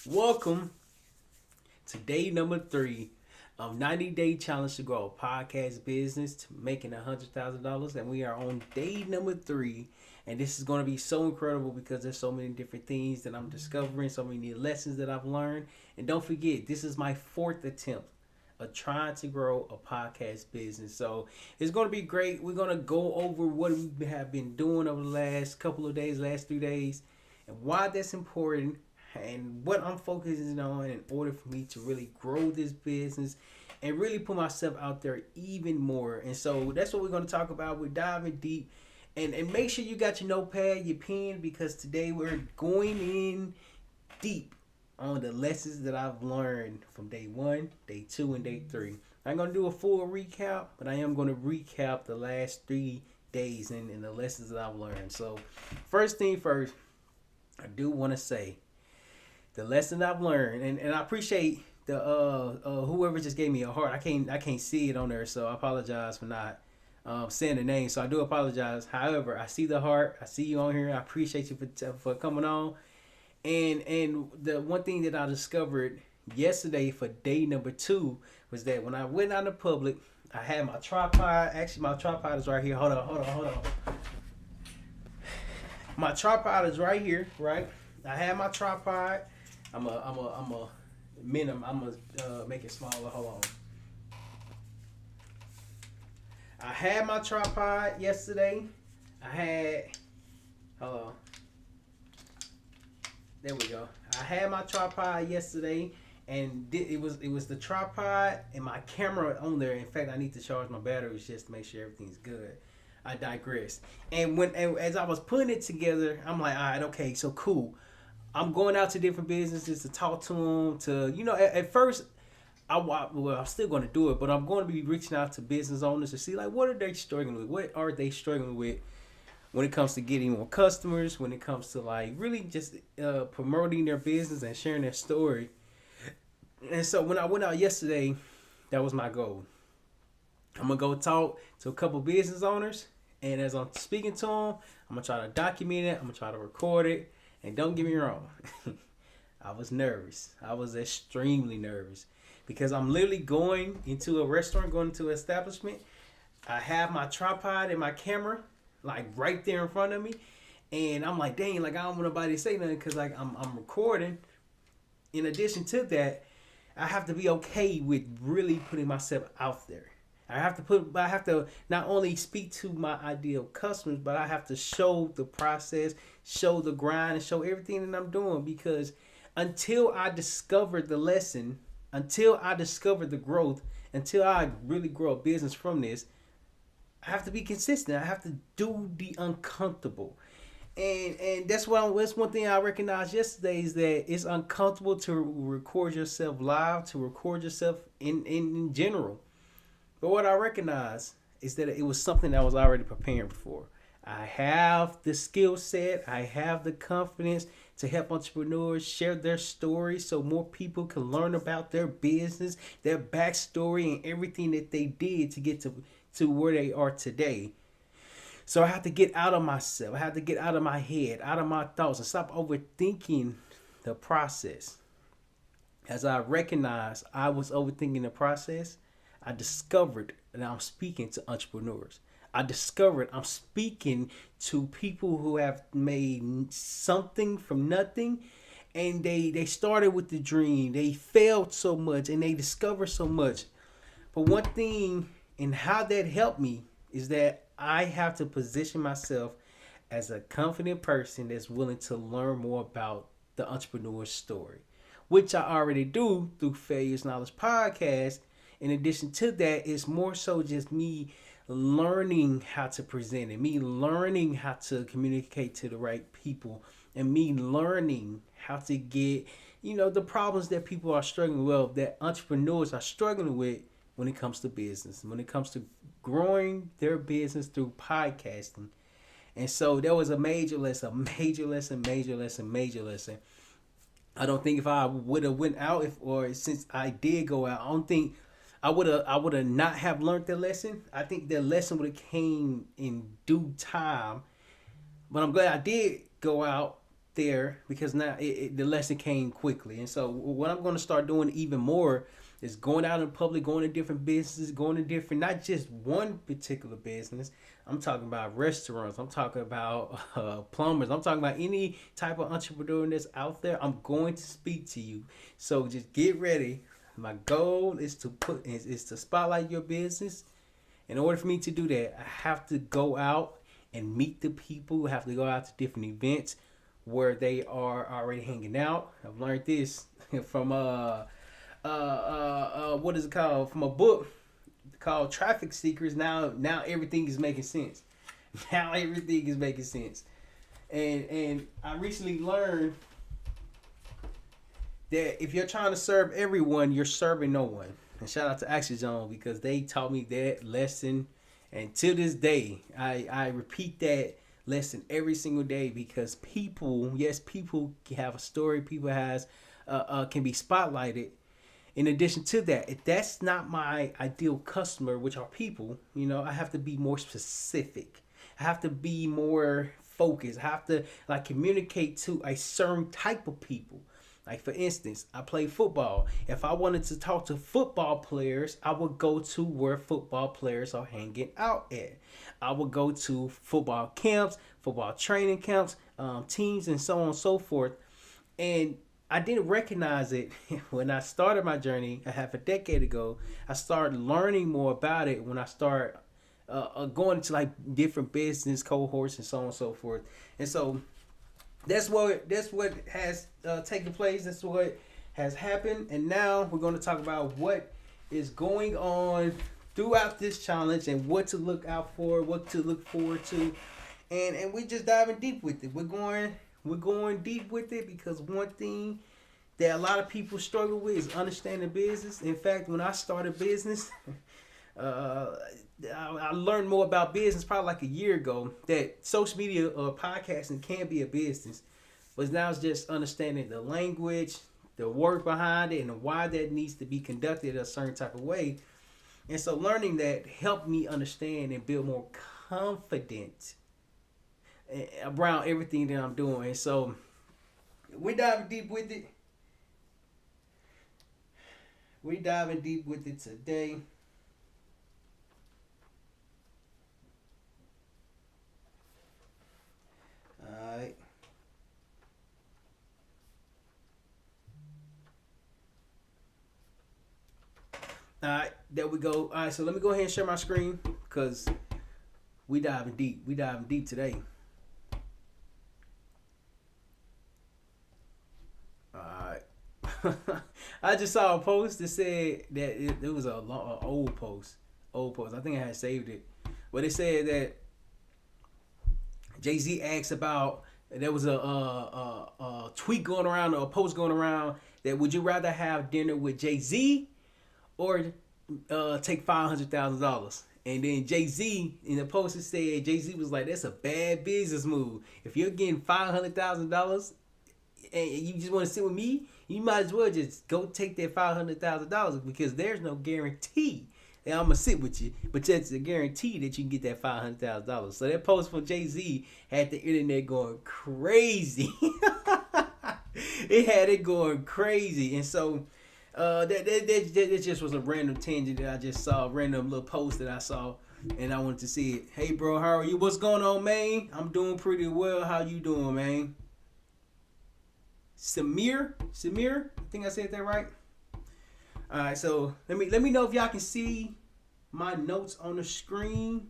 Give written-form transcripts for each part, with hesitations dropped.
Welcome to day number 3 of 90-day challenge to grow a podcast business to making $100,000, and we are on day number 3. And this is going to be so incredible because there's so many different things that I'm discovering, so many lessons that I've learned. And don't forget, this is my 4th attempt of trying to grow a podcast business. So it's going to be great. We're going to go over what we have been doing over the last couple of days, last 3 days, and why that's important and what I'm focusing on in order for me to really grow this business and really put myself out there even more. And so that's what we're going to talk about. We're diving deep. And make sure you got your notepad, your pen, because today we're going in deep on the lessons that I've learned from day 1, day 2, and day 3. I'm going to do a full recap, but I am going to recap the last 3 days and the lessons that I've learned. So first thing first, I do want to say the lesson I've learned, and I appreciate the whoever just gave me a heart. I can't see it on there, so I apologize for not saying the name. So I do apologize. However, I see the heart. I see you on here. I appreciate you for coming on. And the one thing that I discovered yesterday for day number 2 was that when I went out in the public, I had my tripod. Actually, my tripod is right here. Hold on. My tripod is right here, right? I had my tripod. I'm a make it smaller. Hold on. I had my tripod yesterday. Hold on. There we go. I had my tripod yesterday, and it was the tripod and my camera on there. In fact, I need to charge my batteries just to make sure everything's good. I digress. And as I was putting it together, I'm like, all right, okay, so cool. I'm going out to different businesses to talk to them. At first, I'm still going to do it, but I'm going to be reaching out to business owners to see, like, what are they struggling with? What are they struggling with when it comes to getting more customers, when it comes to, like, really just promoting their business and sharing their story. And so when I went out yesterday, that was my goal. I'm going to go talk to a couple business owners, and as I'm speaking to them, I'm going to try to document it. I'm going to try to record it. And don't get me wrong, I was nervous. I was extremely nervous because I'm literally going into a restaurant, going into an establishment. I have my tripod and my camera like right there in front of me. And I'm like, dang, like I don't want nobody to say nothing because like I'm recording. In addition to that, I have to be okay with really putting myself out there. I have to not only speak to my ideal customers, but I have to show the process, show the grind, and show everything that I'm doing. Because until I discover the lesson, until I discover the growth, until I really grow a business from this, I have to be consistent. I have to do the uncomfortable. And that's one thing I recognized yesterday is that it's uncomfortable to record yourself live, to record yourself in general. But what I recognize is that it was something I was already preparing for. I have the skill set. I have the confidence to help entrepreneurs share their stories so more people can learn about their business, their backstory, and everything that they did to get to where they are today. So I have to get out of myself. I have to get out of my head, out of my thoughts, and stop overthinking the process. As I recognized I was overthinking the process, I discovered that I'm speaking to entrepreneurs. I discovered I'm speaking to people who have made something from nothing, and they started with the dream. They failed so much and they discovered so much. But one thing and how that helped me is that I have to position myself as a confident person that's willing to learn more about the entrepreneur's story, which I already do through Failures Knowledge Podcast. In addition to that, it's more so just me learning how to present it, me learning how to communicate to the right people, and me learning how to get, the problems that people are struggling with, that entrepreneurs are struggling with when it comes to business, when it comes to growing their business through podcasting. And so there was a major lesson. I don't think if I would have went out since I did go out, I don't think I would have not have learned the lesson. I think the lesson would have came in due time. But I'm glad I did go out there because now the lesson came quickly. And so what I'm going to start doing even more is going out in public, going to different businesses, going to different, not just one particular business. I'm talking about restaurants. I'm talking about plumbers. I'm talking about any type of entrepreneur that's out there. I'm going to speak to you. So just get ready. My goal is is to spotlight your business. In order for me to do that, I have to go out and meet the people. I have to go out to different events where they are already hanging out. I've learned this from what is it called? From a book called Traffic Seekers. Now everything is making sense. Now everything is making sense. And I recently learned that if you're trying to serve everyone, you're serving no one. And shout out to Action Zone because they taught me that lesson. And to this day, I repeat that lesson every single day because people have a story. People can be spotlighted. In addition to that, if that's not my ideal customer, which are people, I have to be more specific. I have to be more focused. I have to communicate to a certain type of people. Like for instance, I play football. If I wanted to talk to football players, I would go to where football players are hanging out at. I would go to football camps, football training camps, teams, and so on and so forth. And I didn't recognize it when I started my journey a half a decade ago. I started learning more about it when I started going to different business cohorts and so on and so forth. And so that's what has taken place. That's what has happened. And now we're going to talk about what is going on throughout this challenge and what to look out for, what to look forward to, and we're just diving deep with it. We're going deep with it because one thing that a lot of people struggle with is understanding business. In fact, when I started business, I learned more about business probably a year ago that social media or podcasting can be a business. But now it's just understanding the language, the work behind it, and why that needs to be conducted a certain type of way. And so learning that helped me understand and build more confidence around everything that I'm doing. And so we're diving deep with it. We're diving deep with it today. Alright. Alright, there we go. Alright, so let me go ahead and share my screen because we diving deep. We diving deep today. I just saw a post that said that it was an old post. I think I had saved it. But it said that Jay-Z asked about, there was a tweet going around or a post going around that would you rather have dinner with Jay-Z or take $500,000? And then Jay-Z in the post said, Jay-Z was like, that's a bad business move. If you're getting $500,000 and you just want to sit with me, you might as well just go take that $500,000 because there's no guarantee that I'm going to sit with you. But that's a guarantee that you can get that $500,000. So that post from Jay-Z had the internet going crazy. It had it going crazy. And so that just was a random tangent that I just saw, a random little post that I saw. And I wanted to see it. Hey, bro, how are you? What's going on, man? I'm doing pretty well. How you doing, man? Samir, I think I said that right. All right, so let me know if y'all can see my notes on the screen.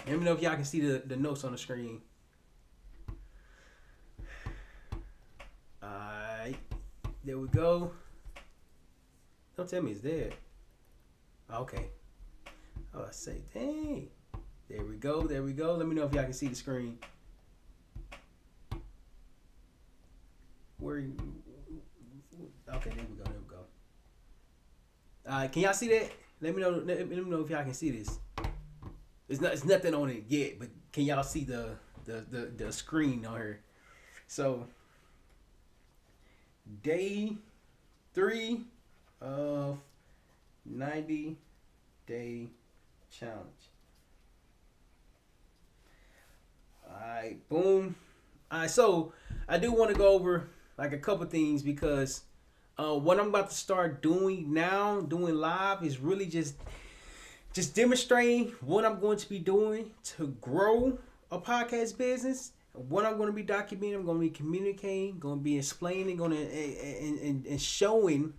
Let me know if y'all can see the notes on the screen. All right, there we go. Don't tell me it's dead. Okay. Oh, I say, dang. There we go. Let me know if y'all can see the screen. Okay, there we go. Alright, can y'all see that? Let me know if y'all can see this. It's nothing on it yet, but can y'all see the screen on here? So day 3 of 90-day challenge. Alright, boom. Alright, so I do want to go over like a couple things because what I'm about to start doing now, doing live, is really just demonstrating what I'm going to be doing to grow a podcast business. What I'm going to be documenting, I'm going to be communicating, going to be explaining, going to and showing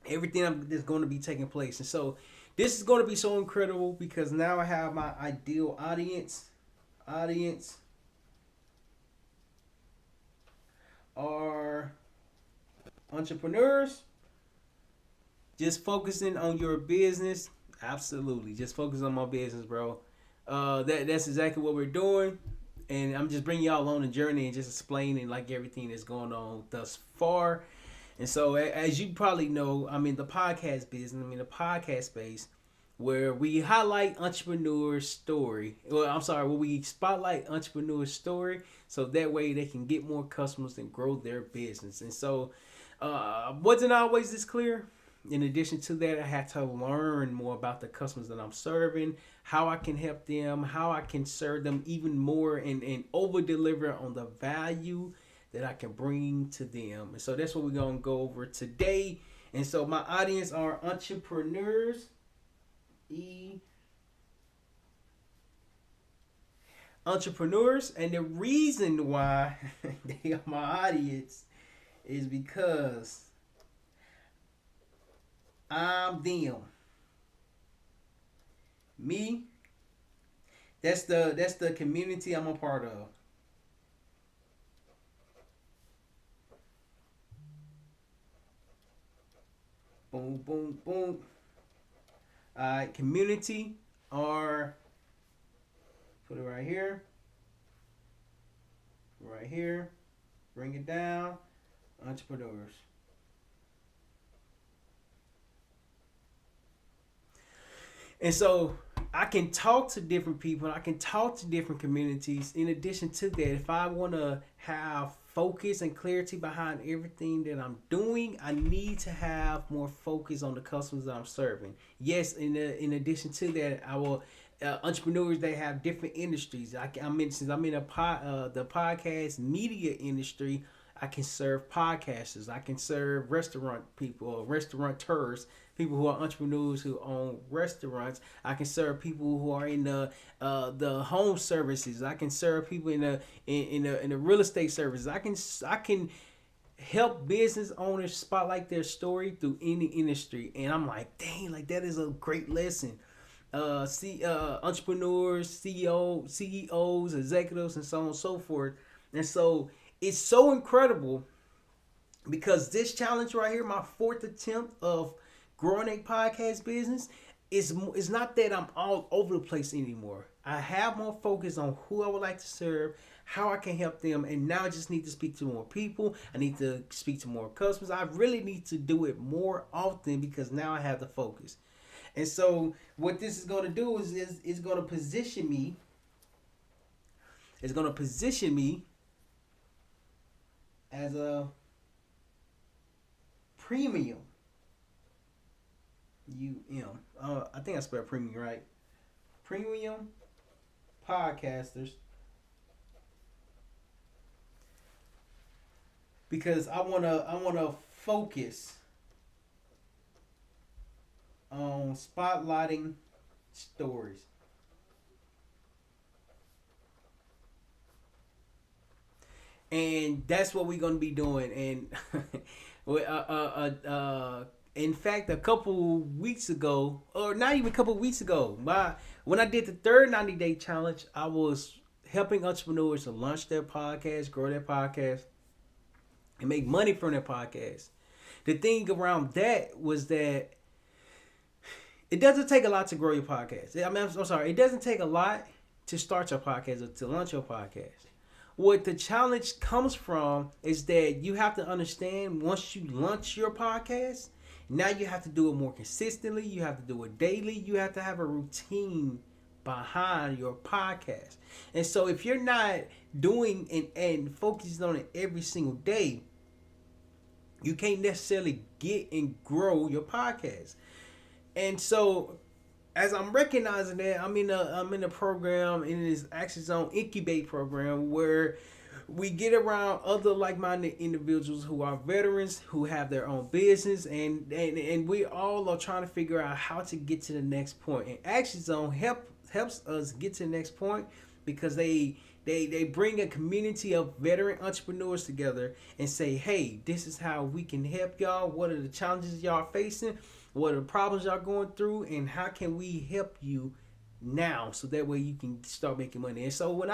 everything that's going to be taking place. And so this is going to be so incredible because now I have my ideal audience. Audience are entrepreneurs just focusing on your business. Absolutely, just focus on my business, bro. That's exactly what we're doing, and I'm just bringing y'all on the journey and just explaining like everything that's going on thus far. And so, as you probably know, I'm in the podcast business. I'm in the podcast space where we highlight entrepreneurs' story. Well, I'm sorry, where we spotlight entrepreneurs' story, so that way they can get more customers and grow their business. And so, wasn't always this clear. In addition to that, I had to learn more about the customers that I'm serving, how I can help them, how I can serve them even more and over deliver on the value that I can bring to them. And so that's what we're going to go over today. And so my audience are entrepreneurs. Entrepreneurs. And the reason why they are my audience is because I'm them. Me. That's the community I'm a part of. Boom, boom, boom. Alright, community are, put it right here. Right here. Bring it down. Entrepreneurs. And so I can talk to different people. I can talk to different communities. In addition to that, if I want to have focus and clarity behind everything that I'm doing, I need to have more focus on the customers that I'm serving. Yes, in addition to that, I will entrepreneurs, they have different industries. I mentioned since I'm in the podcast media industry, I can serve podcasters. I can serve restaurant people or restaurateurs, people who are entrepreneurs who own restaurants. I can serve people who are in the home services. I can serve people in the real estate services. I can help business owners spotlight their story through any industry. And I'm like, dang, like that is a great lesson. Entrepreneurs, CEOs, executives, and so on and so forth. And so it's so incredible because this challenge right here, my fourth attempt of growing a podcast business, is not that I'm all over the place anymore. I have more focus on who I would like to serve, how I can help them, and now I just need to speak to more people. I need to speak to more customers. I really need to do it more often because now I have the focus. And so what this is going to do is going to position me. It's going to position me as a premium. I think I spelled premium right. Premium podcasters. Because I wanna focus on spotlighting stories. And that's what we're gonna be doing. And in fact, a couple weeks ago, or not even a couple weeks ago, when I did the third 90-day challenge, I was helping entrepreneurs to launch their podcast, grow their podcast, and make money from their podcast. The thing around that was that it doesn't take a lot to grow your podcast. I mean, I'm sorry. It doesn't take a lot to start your podcast or to launch your podcast. What the challenge comes from is that you have to understand once you launch your podcast, now you have to do it more consistently. You have to do it daily. You have to have a routine behind your podcast. And so if you're not doing and focusing on it every single day, you can't necessarily get and grow your podcast. And so as I'm recognizing that, I'm in a program in this Action Zone Incubate program where we get around other like-minded individuals who are veterans who have their own business, and we all are trying to figure out how to get to the next point. And Action Zone helps us get to the next point because they bring a community of veteran entrepreneurs together and say, hey, this is how we can help y'all. What are the challenges y'all facing? What are the problems y'all going through? And how can we help you now so that way you can start making money? And so when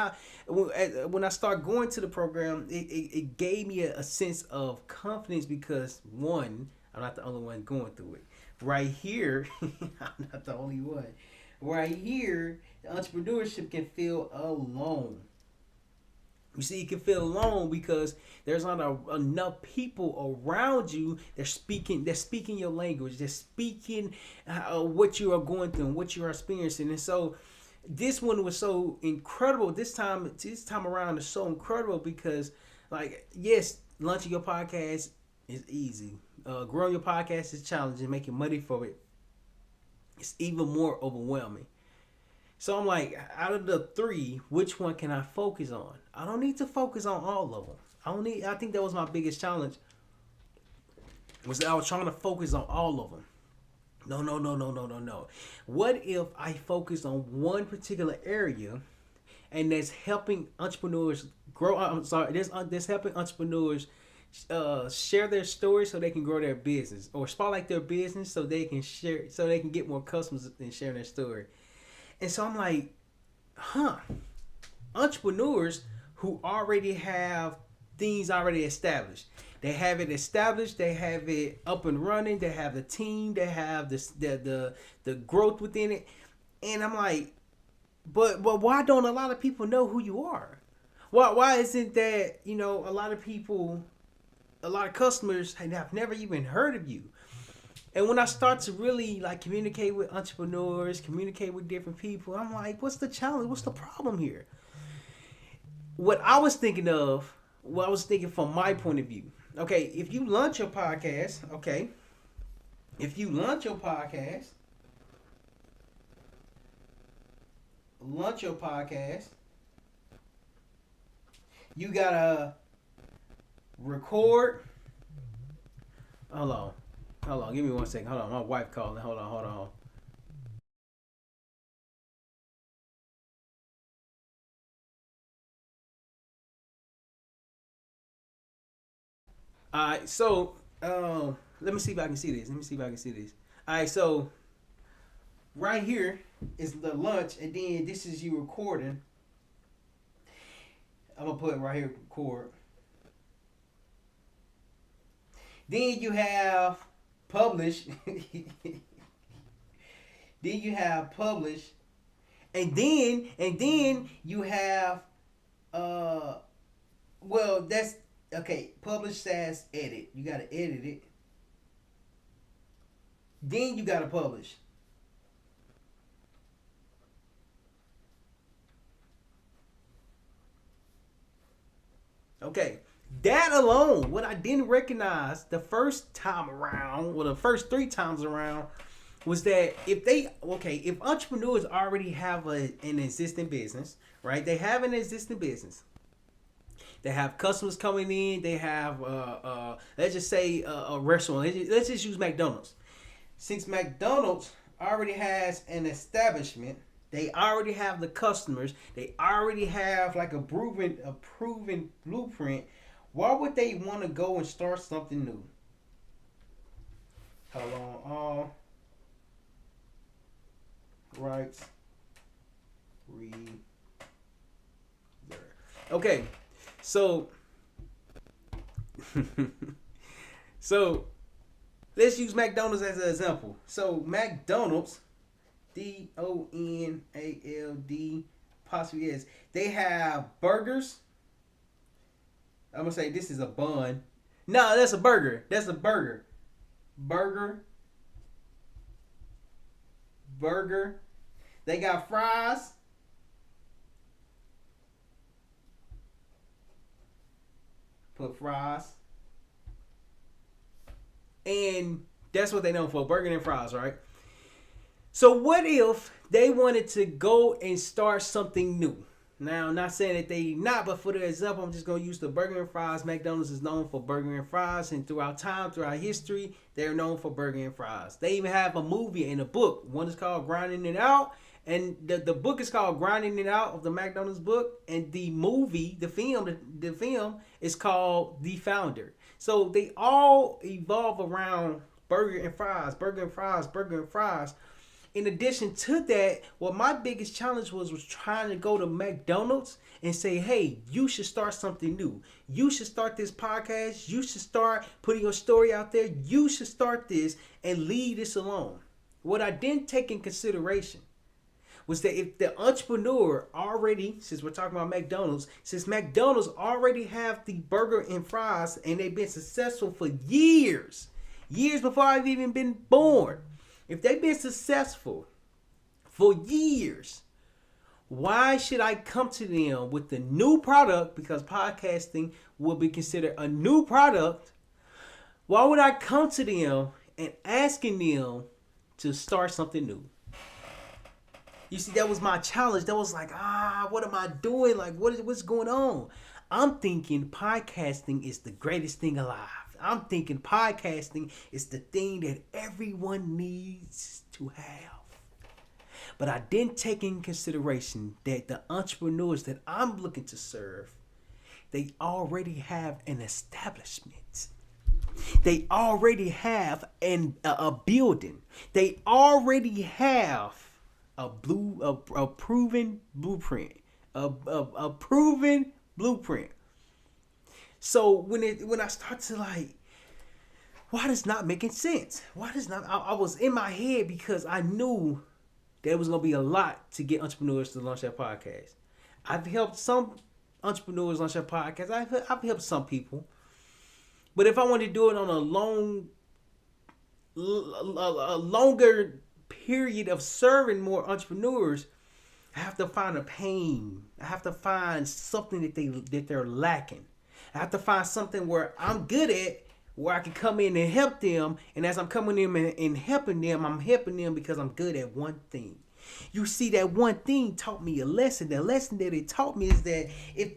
I start going to the program, it gave me a sense of confidence because, one, I'm not the only one going through it. Right here, I'm not the only one. Right here, the entrepreneurship can feel alone. You see, you can feel alone because there's not enough people around you. They're speaking. They're speaking your language. They're speaking what you are going through and what you are experiencing. And so, this one was so incredible. This time around is so incredible because, like, yes, launching your podcast is easy. Growing your podcast is challenging. Making money for it, it's even more overwhelming. So I'm like, out of the three, which one can I focus on? I don't need to focus on all of them. I think that was my biggest challenge. Was that I was trying to focus on all of them. No, no, no, no, no, no, no. What if I focus on one particular area, and that's helping entrepreneurs grow? I'm sorry, that's helping entrepreneurs share their story so they can grow their business, or spotlight their business so they can share, so they can get more customers and sharing their story. And so I'm like, entrepreneurs who already have things already established. They have it established. They have it up and running. They have the team. They have the growth within it. And I'm like, but why don't a lot of people know who you are? Why isn't that, a lot of people, a lot of customers have never even heard of you? And when I start to really like communicate with entrepreneurs, communicate with different people, I'm like, what's the challenge? What's the problem here? What I was thinking from my point of view. Okay, if you launch your podcast, you gotta record. Hold on, give me 1 second. Hold on, my wife calling. Hold on. Alright, so let me see if I can see this. Alright, so right here is the lunch, and then this is you recording. I'm gonna put it right here, record. Then you have publish. Then you have publish, and then you have well, that's okay. Publish says edit. You gotta edit it. Then you gotta publish. Okay. That alone, what I didn't recognize the first time around, well, the first three times around, was that if entrepreneurs already have an existing business, right? They have an existing business. They have customers coming in. They have, let's just say, a restaurant. Let's just use McDonald's. Since McDonald's already has an establishment, they already have the customers. They already have like a proven blueprint. Why would they want to go and start something new? Hold on. All rights reserved. Okay. So let's use McDonald's as an example. So McDonald's, DONALD, possibly is. They have burgers. I'm gonna say this is a bun. No, that's a burger. Burger. They got fries. Put fries. And that's what they known for, burger and fries, right? So what if they wanted to go and start something new? Now, I'm not saying that they not, but for the example, I'm just going to use the burger and fries. McDonald's is known for burger and fries, and throughout time, throughout history, they're known for burger and fries. They even have a movie and a book. One is called Grinding It Out, and the book is called Grinding It Out of the McDonald's book, and the movie, the film is called The Founder. So they all evolve around burger and fries, burger and fries, burger and fries. In addition to that, what my biggest challenge was trying to go to McDonald's and say, hey, you should start something new. You should start this podcast. You should start putting your story out there. You should start this and leave this alone. What I didn't take in consideration was that if the entrepreneur already, since we're talking about McDonald's, since McDonald's already have the burger and fries and they've been successful for years before I've even been born. If they've been successful for years, why should I come to them with the new product? Because podcasting will be considered a new product. Why would I come to them and asking them to start something new? You see, that was my challenge. That was like, what am I doing? Like, what's going on? I'm thinking podcasting is the greatest thing alive. I'm thinking podcasting is the thing that everyone needs to have. But I didn't take in consideration that the entrepreneurs that I'm looking to serve, they already have an establishment. They already have a building. They already have a proven blueprint. A proven blueprint. So when I start to like, why does not making sense? Why does not? I was in my head because I knew there was gonna be a lot to get entrepreneurs to launch their podcast. I've helped some entrepreneurs launch their podcast. I've helped some people, but if I want to do it on a longer period of serving more entrepreneurs, I have to find a pain. I have to find something that they're lacking. I have to find something where I'm good at, where I can come in and help them. And as I'm coming in and helping them, I'm helping them because I'm good at one thing. You see, that one thing taught me a lesson. The lesson that it taught me is that if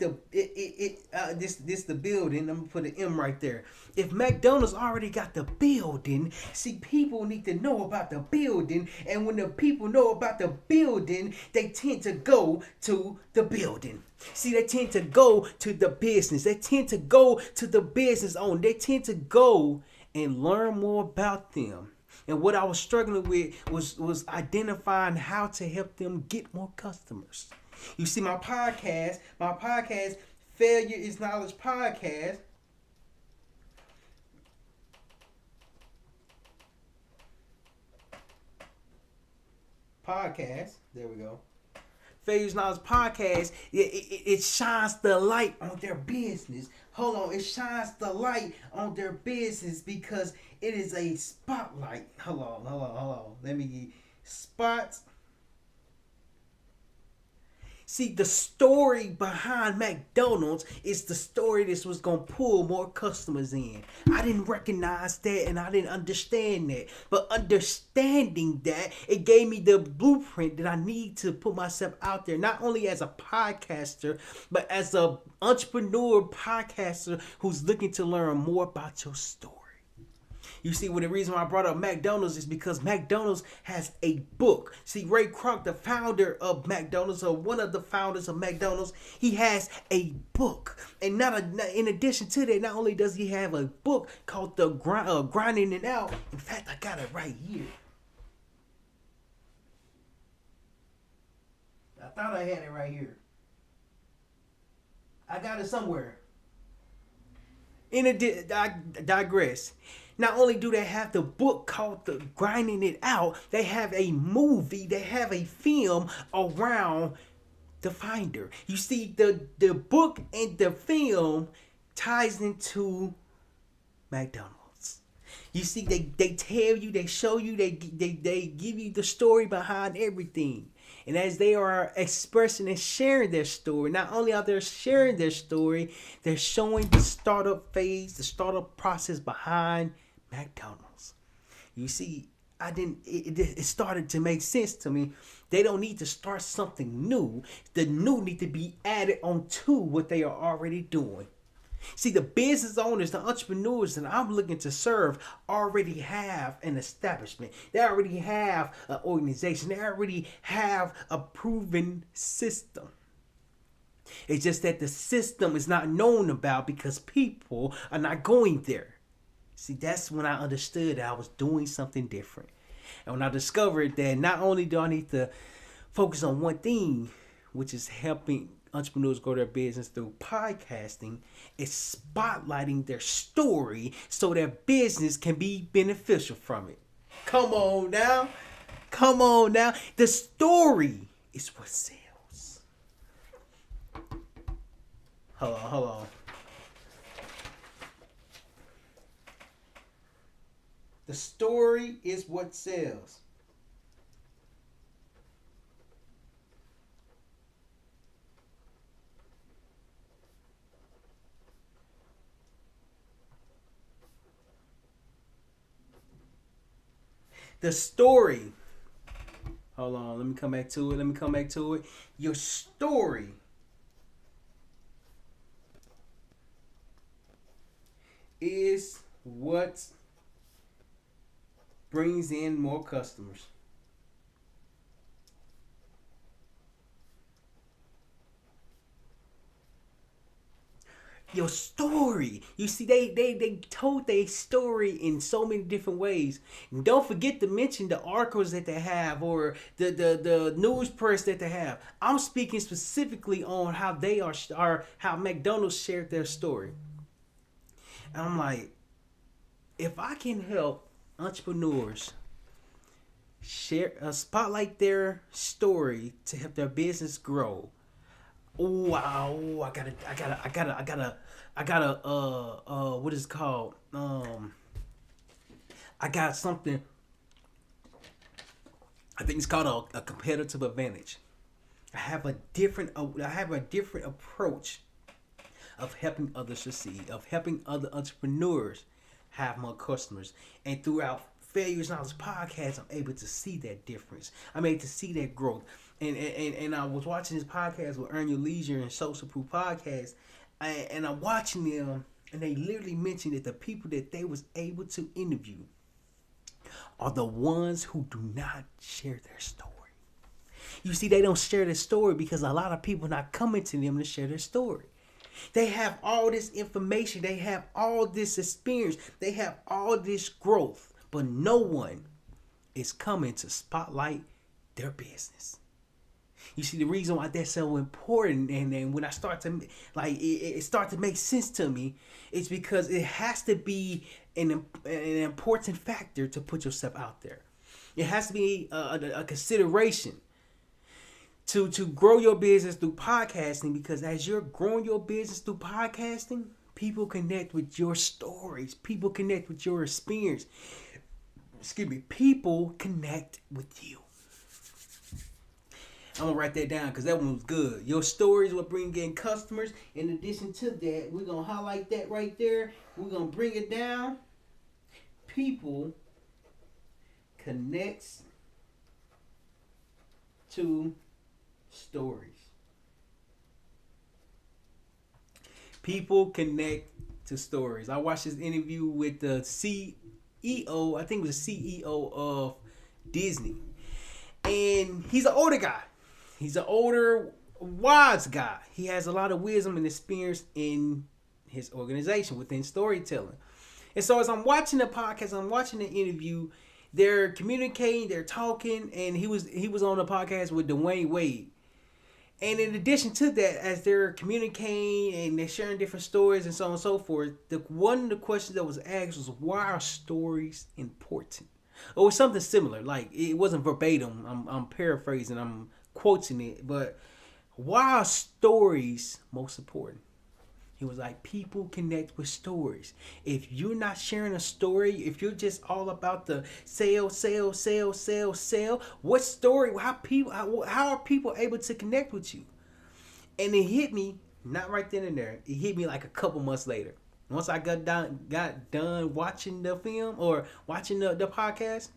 this the building, I'm gonna put an M right there. If McDonald's already got the building, see, people need to know about the building, and when the people know about the building, they tend to go to the building. See, they tend to go to the business. They tend to go to the business owner. They tend to go and learn more about them. And what I was struggling with was identifying how to help them get more customers. You see, my podcast, Failure is Knowledge Podcast, there we go. Failure is Knowledge Podcast, it shines the light on their business. Hold on, it shines the light on their business because it is a spotlight. Hold on. Let me get spots. See, the story behind McDonald's is the story that was going to pull more customers in. I didn't recognize that and I didn't understand that. But understanding that, it gave me the blueprint that I need to put myself out there, not only as a podcaster, but as an entrepreneur podcaster who's looking to learn more about your story. You see, the reason why I brought up McDonald's is because McDonald's has a book. See, Ray Kroc, the founder of McDonald's, or one of the founders of McDonald's, he has a book. And in addition to that, not only does he have a book called the Grinding It Out. In fact, I got it right here. I thought I had it right here. I got it somewhere. I digress. Not only do they have the book called The Grinding It Out, they have a movie, they have a film around the finder. You see, the book and the film ties into McDonald's. You see, they tell you, they show you, they give you the story behind everything. And as they are expressing and sharing their story, not only are they sharing their story, they're showing the startup phase, the startup process behind McDonald's. You see, I didn't. It started to make sense to me. They don't need to start something new. The new need to be added onto what they are already doing. See, the business owners, the entrepreneurs that I'm looking to serve already have an establishment. They already have an organization. They already have a proven system. It's just that the system is not known about because people are not going there. See, that's when I understood that I was doing something different. And when I discovered that not only do I need to focus on one thing, which is helping entrepreneurs grow their business through podcasting, it's spotlighting their story so their business can be beneficial from it. Come on now. Come on now. The story is what sells. Hold on. The story is what sells. The story. Hold on, let me come back to it. Your story is what brings in more customers. Your story. You see, they told their story in so many different ways. And don't forget to mention the articles that they have or the news press that they have. I'm speaking specifically on how they are how McDonald's shared their story. And I'm like, if I can help entrepreneurs share spotlight their story to help their business grow. Wow, I gotta what is it called? I got something. I think it's called a competitive advantage. I have a different approach of helping others succeed, of helping other entrepreneurs have more customers. And throughout Failures Knowledge Podcast, I'm able to see that difference. I'm able to see that growth. And I was watching this podcast with Earn Your Leisure and Social Proof Podcast, and I'm watching them, and they literally mentioned that the people that they was able to interview are the ones who do not share their story. You see, they don't share their story because a lot of people not coming to them to share their story. They have all this information. They have all this experience. They have all this growth. But no one is coming to spotlight their business. You see, the reason why that's so important, and then when I start to, like, it start to make sense to me, it's because it has to be an important factor to put yourself out there. It has to be a consideration to grow your business through podcasting, because as you're growing your business through podcasting, people connect with your stories. People connect with your experience. People connect with you. I'm going to write that down because that one was good. Your stories will bring in customers. In addition to that, we're going to highlight that right there. We're going to bring it down. People connects to stories. People connect to stories. I watched this interview with the CEO, I think it was the CEO of Disney. And he's an older guy. He's an older, wise guy. He has a lot of wisdom and experience in his organization within storytelling. And so as I'm watching the podcast, I'm watching the interview, they're communicating, they're talking, and he was on the podcast with Dwayne Wade. And in addition to that, as they're communicating and they're sharing different stories and so on and so forth, one of the questions that was asked was, why are stories important? Or something similar. Like, it wasn't verbatim. I'm paraphrasing. I'm quoting it. But why are stories most important? He was like, people connect with stories. If you're not sharing a story, if you're just all about the sell, what story? How are people able to connect with you? And it hit me, not right then and there. It hit me like a couple months later. Once I got done watching the film or watching the podcast,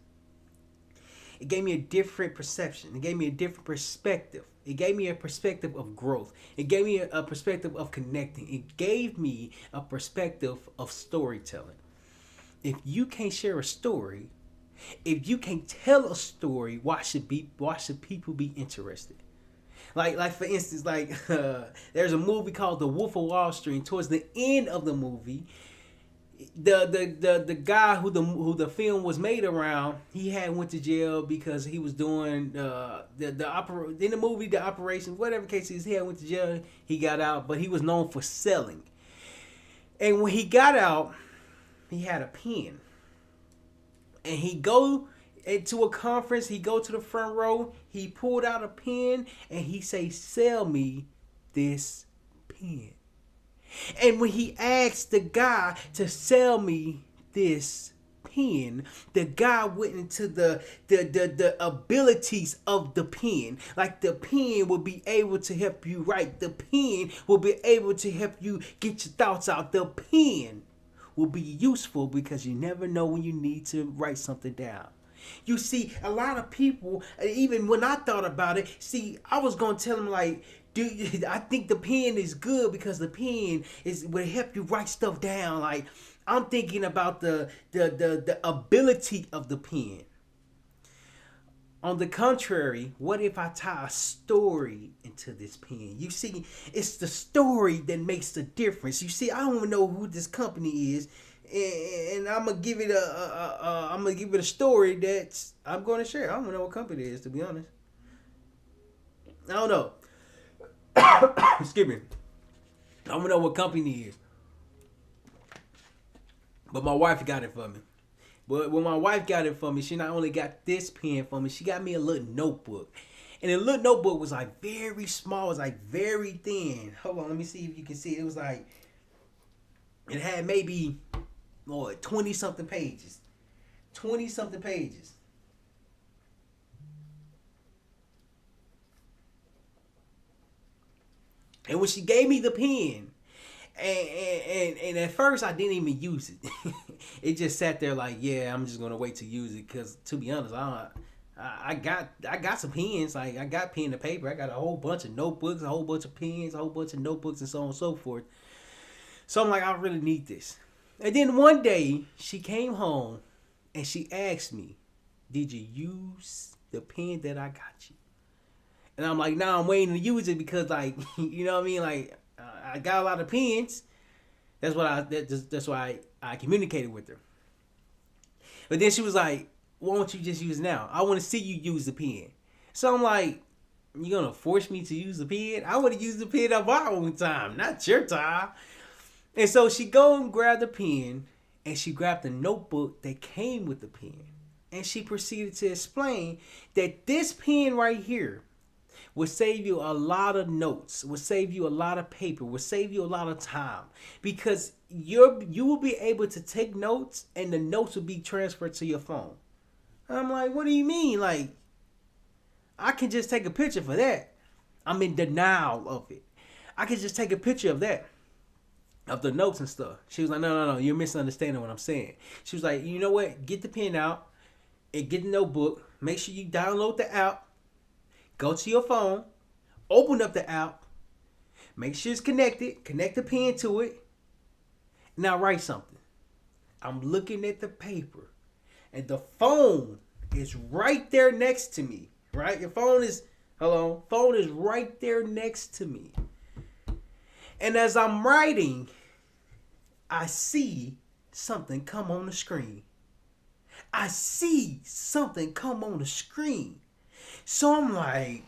It gave me a different perception. It gave me a different perspective. It gave me a perspective of growth. It gave me a perspective of connecting. It gave me a perspective of storytelling. If you can't share a story, if you can't tell a story, why should people be interested? Like for instance, there's a movie called The Wolf of Wall Street. And towards the end of the movie, the guy who the film was made around, he had went to jail because he was doing in the movie, the operation, whatever case is, he had went to jail. He got out, but he was known for selling. And when he got out, he had a pen, and he go into a conference. He go to the front row. He pulled out a pen, and he say, "Sell me this pen." And when he asked the guy to sell me this pen, the guy went into the abilities of the pen. Like the pen will be able to help you write. The pen will be able to help you get your thoughts out. The pen will be useful because you never know when you need to write something down. You see, a lot of people, even when I thought about it, I was going to tell them like, dude, I think the pen is good because the pen will help you write stuff down. Like, I'm thinking about the ability of the pen. On the contrary, what if I tie a story into this pen? You see, it's the story that makes the difference. You see, I don't even know who this company is, and I'm gonna give it a story that I'm gonna share. I don't know what company it is, to be honest. I don't know. Excuse me. I don't know what company it is, but my wife got it for me. But when my wife got it for me, she not only got this pen for me, she got me a little notebook. And the little notebook was like very small, it was like very thin. Hold on, let me see if you can see. It was like, it had maybe 20 something pages. 20 something pages. And when she gave me the pen, and at first I didn't even use it. It just sat there like, yeah, I'm just gonna wait to use it because, to be honest, I got some pens. Like, I got pen and paper. I got a whole bunch of notebooks, a whole bunch of pens, a whole bunch of notebooks, and so on and so forth. So I'm like, I really need this. And then one day she came home and she asked me, "Did you use the pen that I got you?" And I'm like, "Nah, I'm waiting to use it because, like, you know what I mean? Like, I got a lot of pens." That's why I communicated with her. But then she was like, "Why don't you just use it now? I want to see you use the pen." So I'm like, "You gonna force me to use the pen? I want to use the pen on my own time, not your time." And so she go and grabbed the pen, and she grabbed the notebook that came with the pen, and she proceeded to explain that this pen right here will save you a lot of notes, will save you a lot of paper, will save you a lot of time, because you will be able to take notes and the notes will be transferred to your phone. I'm like, "What do you mean? Like, I can just take a picture for that. I'm in denial of it. I can just take a picture of that, of the notes and stuff." She was like, no, you're misunderstanding what I'm saying. She was like, "You know what? Get the pen out and get the notebook. Make sure you download the app. Go to your phone, open up the app, make sure it's connected, connect the pen to it. Now write something." I'm looking at the paper, and the phone is right there next to me, right? Your phone is, phone is right there next to me. And as I'm writing, I see something come on the screen. I see something come on the screen. So I'm like,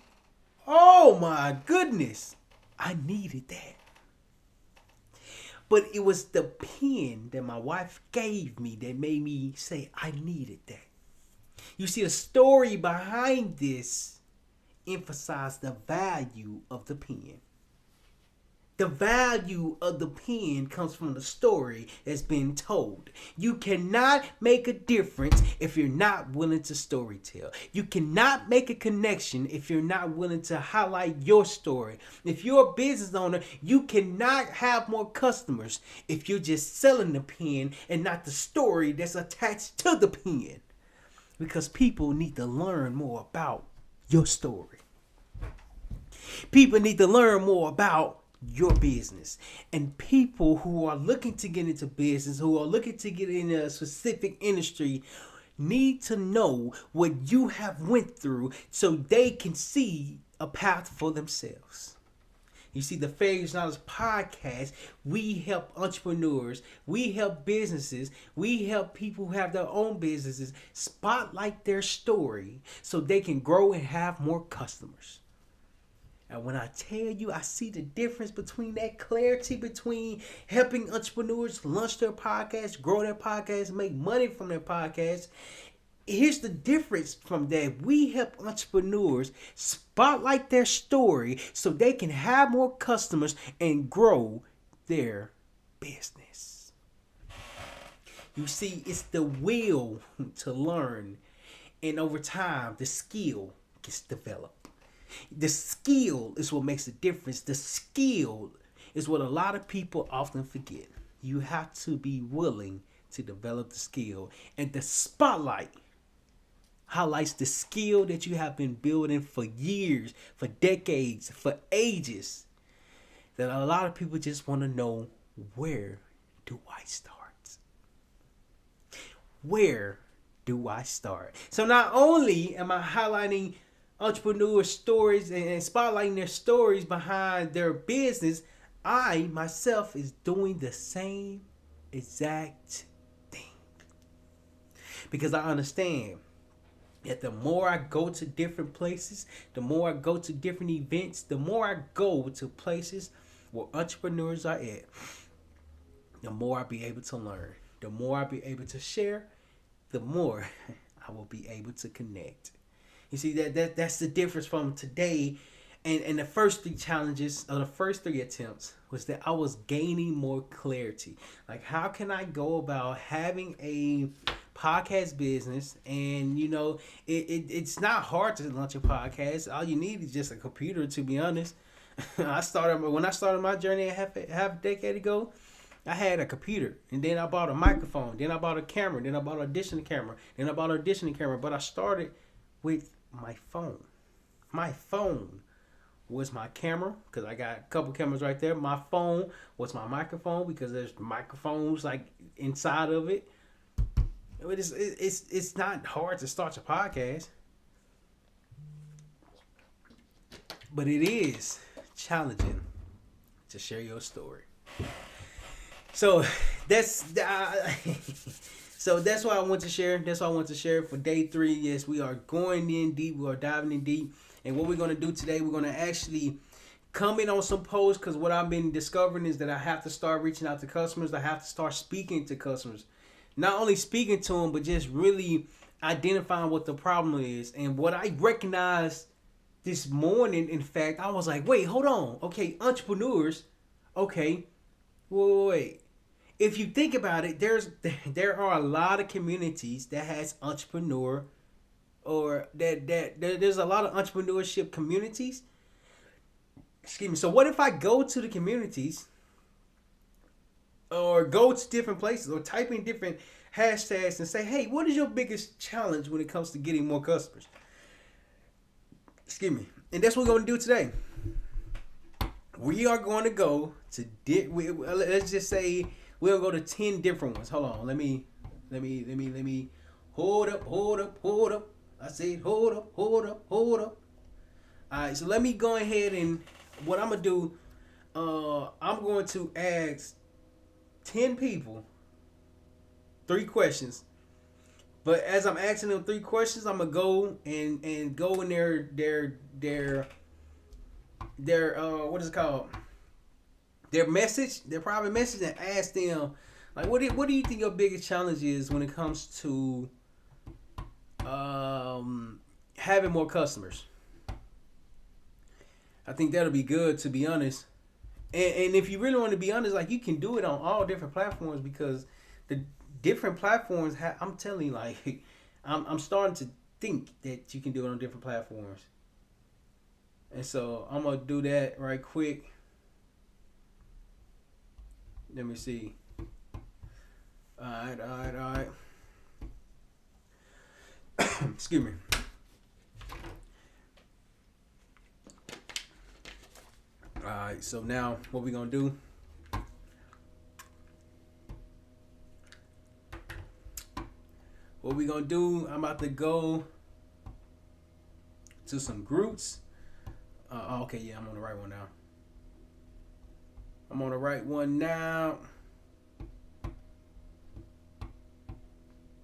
oh my goodness, I needed that. But it was the pen that my wife gave me that made me say I needed that. You see, the story behind this emphasized the value of the pen. The value of the pen comes from the story that's been told. You cannot make a difference if you're not willing to storytell. You cannot make a connection if you're not willing to highlight your story. If you're a business owner, you cannot have more customers if you're just selling the pen and not the story that's attached to the pen. Because people need to learn more about your story. People need to learn more about your business. And people who are looking to get into business, who are looking to get in a specific industry, need to know what you have went through so they can see a path for themselves. You see, the Failures Knowledge podcast, we help entrepreneurs, we help businesses, we help people who have their own businesses spotlight their story so they can grow and have more customers. And when I tell you, I see the difference between that clarity between helping entrepreneurs launch their podcast, grow their podcast, make money from their podcast. Here's the difference from that. We help entrepreneurs spotlight their story so they can have more customers and grow their business. You see, it's the will to learn, and over time, the skill gets developed. The skill is what makes the difference. The skill is what a lot of people often forget. You have to be willing to develop the skill, and the spotlight highlights the skill that you have been building for years, for decades, for ages. That a lot of people just want to know, where do I start? Where do I start? So not only am I highlighting entrepreneur stories and spotlighting their stories behind their business, I myself is doing the same exact thing. Because I understand that the more I go to different places, the more I go to different events, the more I go to places where entrepreneurs are at, the more I'll be able to learn, the more I'll be able to share, the more I will be able to connect. You see, that's the difference from today and the first three challenges, or the first three attempts, was that I was gaining more clarity. Like, how can I go about having a podcast business? And it's not hard to launch a podcast. All you need is just a computer, to be honest. When I started my journey half a decade ago, I had a computer, and then I bought a microphone, then I bought a camera, then I bought an auditioning camera, then I bought an auditioning camera. But I started with my phone. My phone was my camera, because I got a couple cameras right there. My phone was my microphone, because there's microphones like inside of it. It's not hard to start your podcast, but it is challenging to share your story. So that's what I want to share. That's what I want to share for day 3. Yes, we are going in deep. We are diving in deep. And what we're going to do today, we're going to actually comment on some posts, because what I've been discovering is that I have to start reaching out to customers. I have to start speaking to customers. Not only speaking to them, but just really identifying what the problem is. And what I recognized this morning, in fact, I was like, wait, hold on. Okay, entrepreneurs. Okay, wait. If you think about it, there are a lot of communities that has entrepreneur, or there's a lot of entrepreneurship communities. Excuse me. So what if I go to the communities, or go to different places, or type in different hashtags and say, hey, what is your biggest challenge when it comes to getting more customers? Excuse me. And that's what we're going to do today. We are going to go to, let's just say, we'll go to 10 different ones. Hold on. Let me. Hold up. I said, hold up. All right. So let me go ahead, and what I'm going to do, I'm going to ask 10 people 3 questions. But as I'm asking them 3 questions, I'm going to go and go in their what is it called? Their message, their private message, and ask them, like, what do you think your biggest challenge is when it comes to having more customers? I think that'll be good, to be honest. And if you really want to be honest, like, you can do it on all different platforms, because the different platforms I'm telling you, like, I'm starting to think that you can do it on different platforms. And so I'm gonna do that right quick. Let me see. All right. Excuse me. Alright, so now what we gonna do? I'm about to go to some groups. Okay, yeah, I'm on the right one now.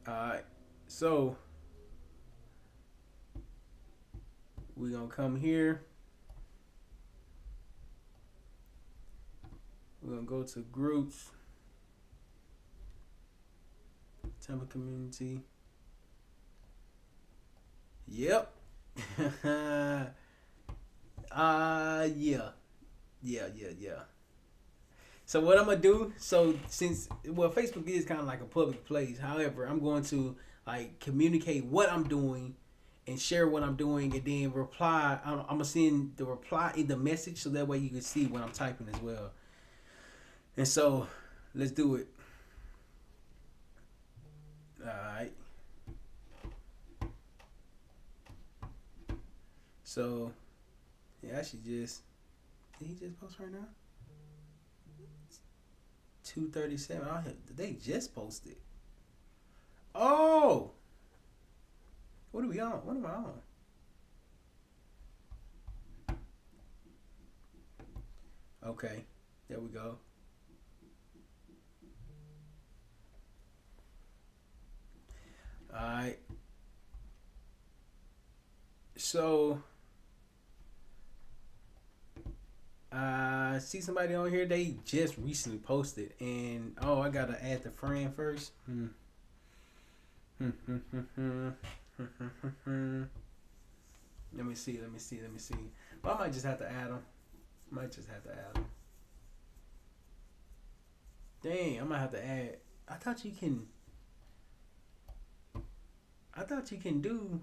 Alright, so we're gonna come here. We're gonna go to groups, Temple community. Yep. Yeah. So what I'm gonna do? So Facebook is kind of like a public place. However, I'm going to like communicate what I'm doing and share what I'm doing, and then reply. I'm gonna send the reply in the message so that way you can see what I'm typing as well. And so, let's do it. Alright. So, yeah, did he just post right now? 2:37. They just posted. Oh! What are we on? What am I on? Okay, there we go. Alright. So I see somebody on here, they just recently posted, and I gotta add the friend first. Let me see. Well, I might just have to add them. Dang, I might have to add. I thought you can do.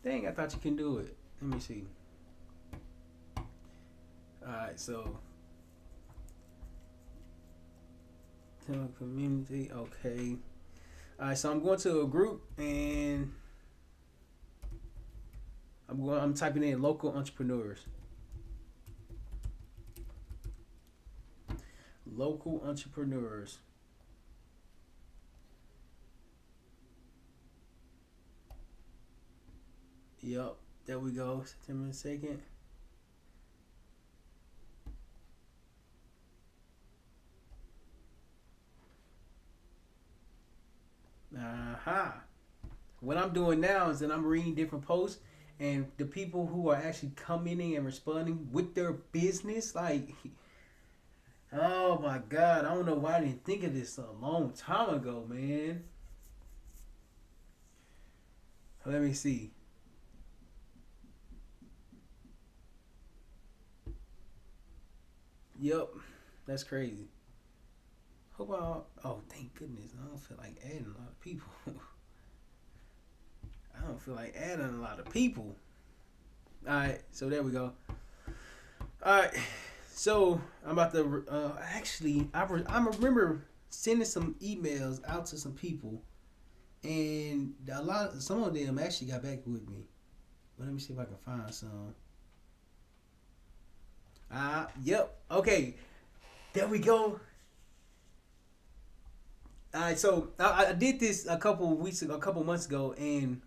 Dang, I thought you can do it. Let me see. Alright, so community, okay. Alright, so I'm going to a group and I'm typing in local entrepreneurs. Local entrepreneurs. Yep, there we go. September 2nd. What I'm doing now is that I'm reading different posts, and the people who are actually commenting and responding with their business, like, oh my God, I don't know why I didn't think of this a long time ago, man. Let me see. Yep, that's crazy. Oh, thank goodness. I don't feel like adding a lot of people. Alright, so there we go. Alright, so I'm about to, I remember sending some emails out to some people, and some of them actually got back with me. But let me see if I can find some. Yep. Okay. There we go. Alright, so I did this a couple months ago, and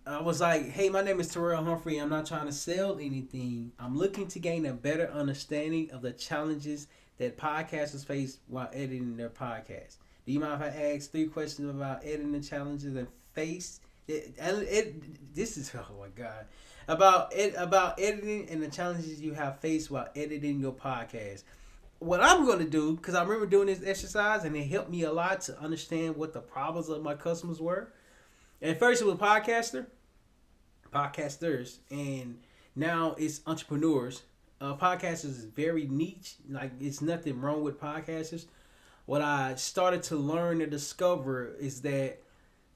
I was like, hey, my name is Terryl Humphrey. I'm not trying to sell anything. I'm looking to gain a better understanding of the challenges that podcasters face while editing their podcast. Do you mind if I ask 3 questions about editing challenges and face? This is, oh my God. About editing and the challenges you have faced while editing your podcast. What I'm going to do, because I remember doing this exercise and it helped me a lot to understand what the problems of my customers were. And first it was podcasters, and now it's entrepreneurs. Podcasters is very niche. Like, it's nothing wrong with podcasters. What I started to learn and discover is that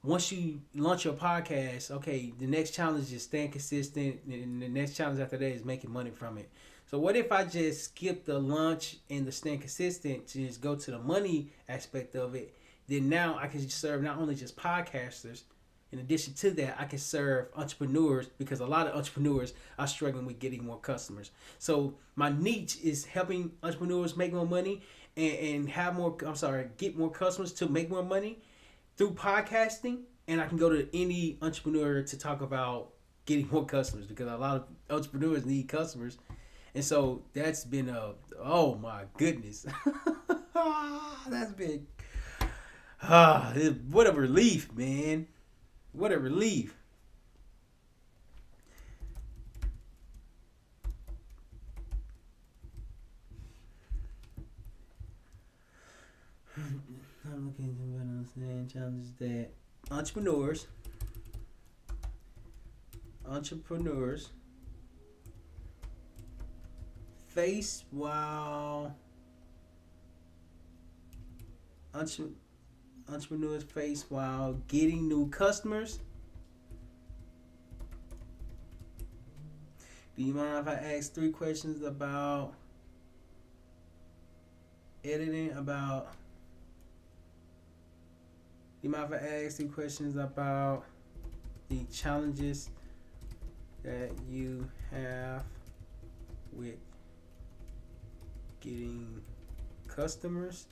once you launch your podcast, okay, the next challenge is staying consistent, and the next challenge after that is making money from it. So what if I just skip the lunch and the staying consistent to just go to the money aspect of it? Then now I can serve not only just podcasters. In addition to that, I can serve entrepreneurs because a lot of entrepreneurs are struggling with getting more customers. So my niche is helping entrepreneurs make more money and have more. Get more customers to make more money through podcasting. And I can go to any entrepreneur to talk about getting more customers because a lot of entrepreneurs need customers. And so that's been oh my goodness. That's been what a relief, man. What a relief. I'm looking to understand challenges that entrepreneurs face while entrepreneurs face while getting new customers. Do you mind if I ask 3 questions about editing? Do you mind if I ask 3 questions about the challenges that you have with getting customers?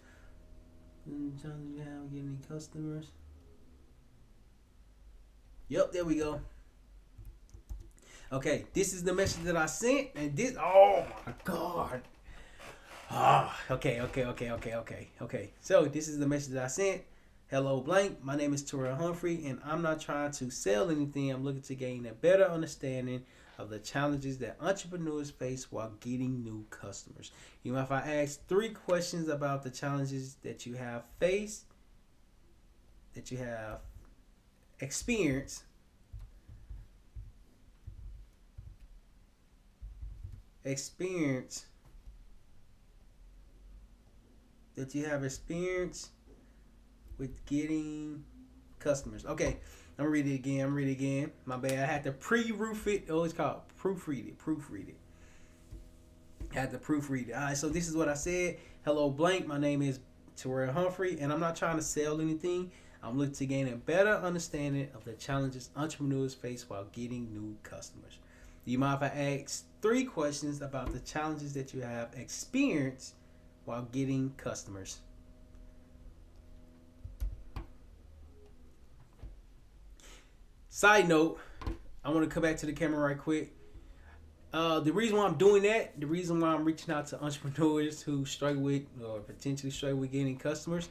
Challenges you have getting customers. Yep, there we go. Okay, this is the message that I sent, and this. Oh my God. Okay. So this is the message that I sent. Hello, blank. My name is Terryl Humphrey, and I'm not trying to sell anything. I'm looking to gain a better understanding of the challenges that entrepreneurs face while getting new customers. You know, if I ask 3 questions about the challenges that you have faced, that you have experienced, that you have experience with getting customers. Okay, I'm gonna read it again. My bad. I had to pre-roof it. Oh, it's called proofread it. Had to proofread it. All right, so this is what I said. Hello, blank. My name is Terryl Humphrey, and I'm not trying to sell anything. I'm looking to gain a better understanding of the challenges entrepreneurs face while getting new customers. Do you mind if I ask 3 questions about the challenges that you have experienced while getting customers? Side note, I want to come back to the camera right quick. The reason why I'm doing that, the reason why I'm reaching out to entrepreneurs who struggle with or potentially struggle with getting customers,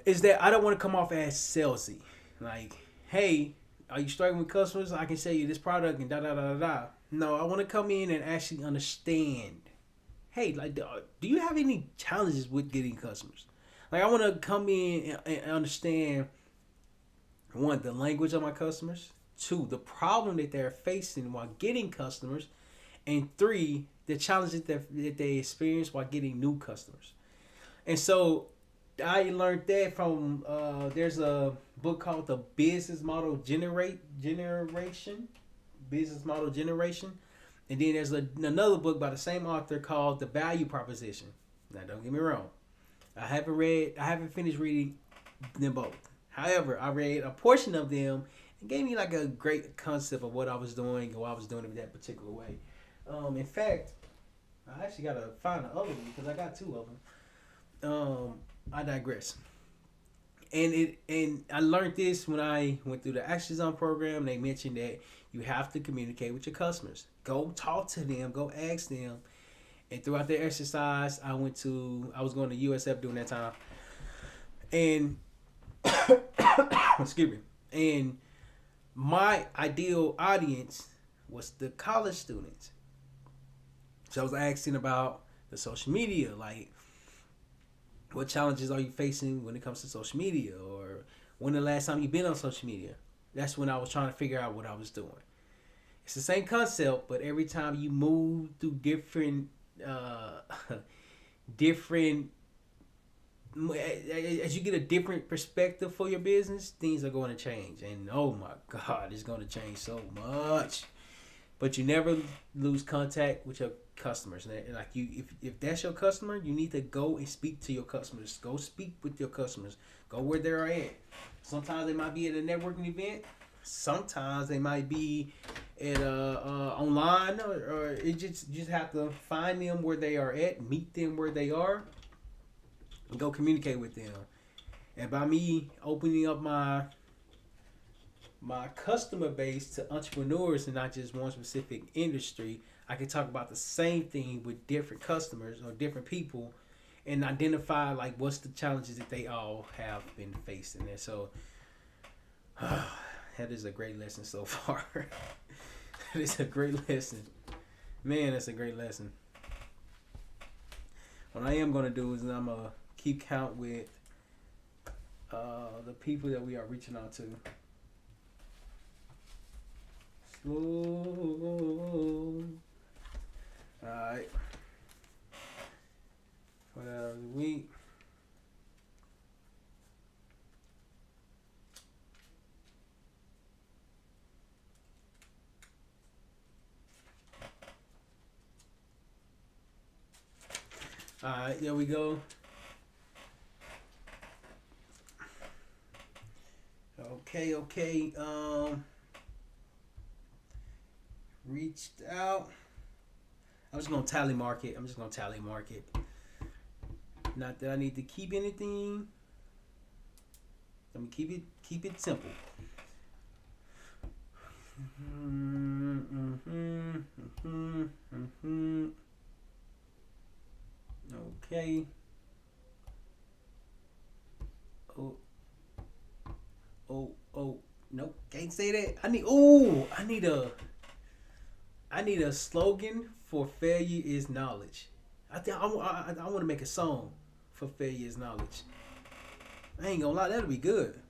is that I don't want to come off as salesy. Like, hey, are you struggling with customers? I can sell you this product and da da da da da. No, I want to come in and actually understand. Hey, like, do you have any challenges with getting customers? Like, I want to come in and understand, 1, the language of my customers. 2, the problem that they're facing while getting customers. And 3, the challenges that they experience while getting new customers. And so I learned that from, there's a book called The Business Model Generation. Business Model Generation. And then there's another book by the same author called The Value Proposition. Now, don't get me wrong. I haven't finished reading them both. However, I read a portion of them and gave me like a great concept of what I was doing and why I was doing it that particular way. In fact, I actually got to find the other one because I got 2 of them. I digress. And I learned this when I went through the Action Zone program. They mentioned that you have to communicate with your customers. Go talk to them. Go ask them. And throughout the exercise, I was going to USF during that time. And excuse me. And my ideal audience was the college students. So I was asking about the social media, like, what challenges are you facing when it comes to social media? Or when the last time you've been on social media? That's when I was trying to figure out what I was doing. It's the same concept, but every time you move through different as you get a different perspective for your business, things are going to change. And oh my God, it's going to change so much. But you never lose contact with your customers. And like if that's your customer, you need to go and speak to your customers. Go speak with your customers. Go where they're at. Sometimes they might be at a networking event. Sometimes they might be at online, or it just have to find them where they are at, meet them where they are, and go communicate with them. And by me opening up my customer base to entrepreneurs and not just one specific industry, I can talk about the same thing with different customers or different people and identify like what's the challenges that they all have been facing. And so that is a great lesson so far. That is a great lesson. Man, that's a great lesson. What I am going to do is I'm going to keep count with the people that we are reaching out to. Slow. Alright. For the week. Alright, there we go. Okay. Reached out. I'm just gonna tally mark it. Not that I need to keep anything. I'm gonna keep it simple. Okay. Oh, nope, can't say that. I need a slogan for failure is knowledge. I want to make a song for failure is knowledge. I ain't gonna lie, that'll be good.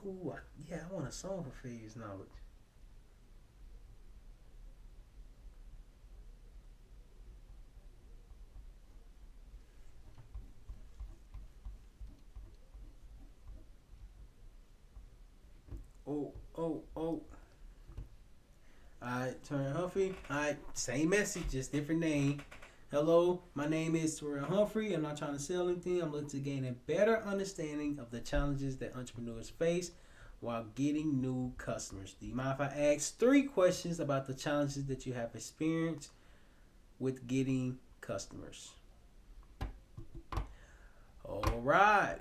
Ooh, I want a song for failure is knowledge. Oh. Alright, Terryl Humphrey. Alright, same message, just different name. Hello, my name is Terryl Humphrey. I'm not trying to sell anything. I'm looking to gain a better understanding of the challenges that entrepreneurs face while getting new customers. Do you mind if I ask 3 questions about the challenges that you have experienced with getting customers? All right.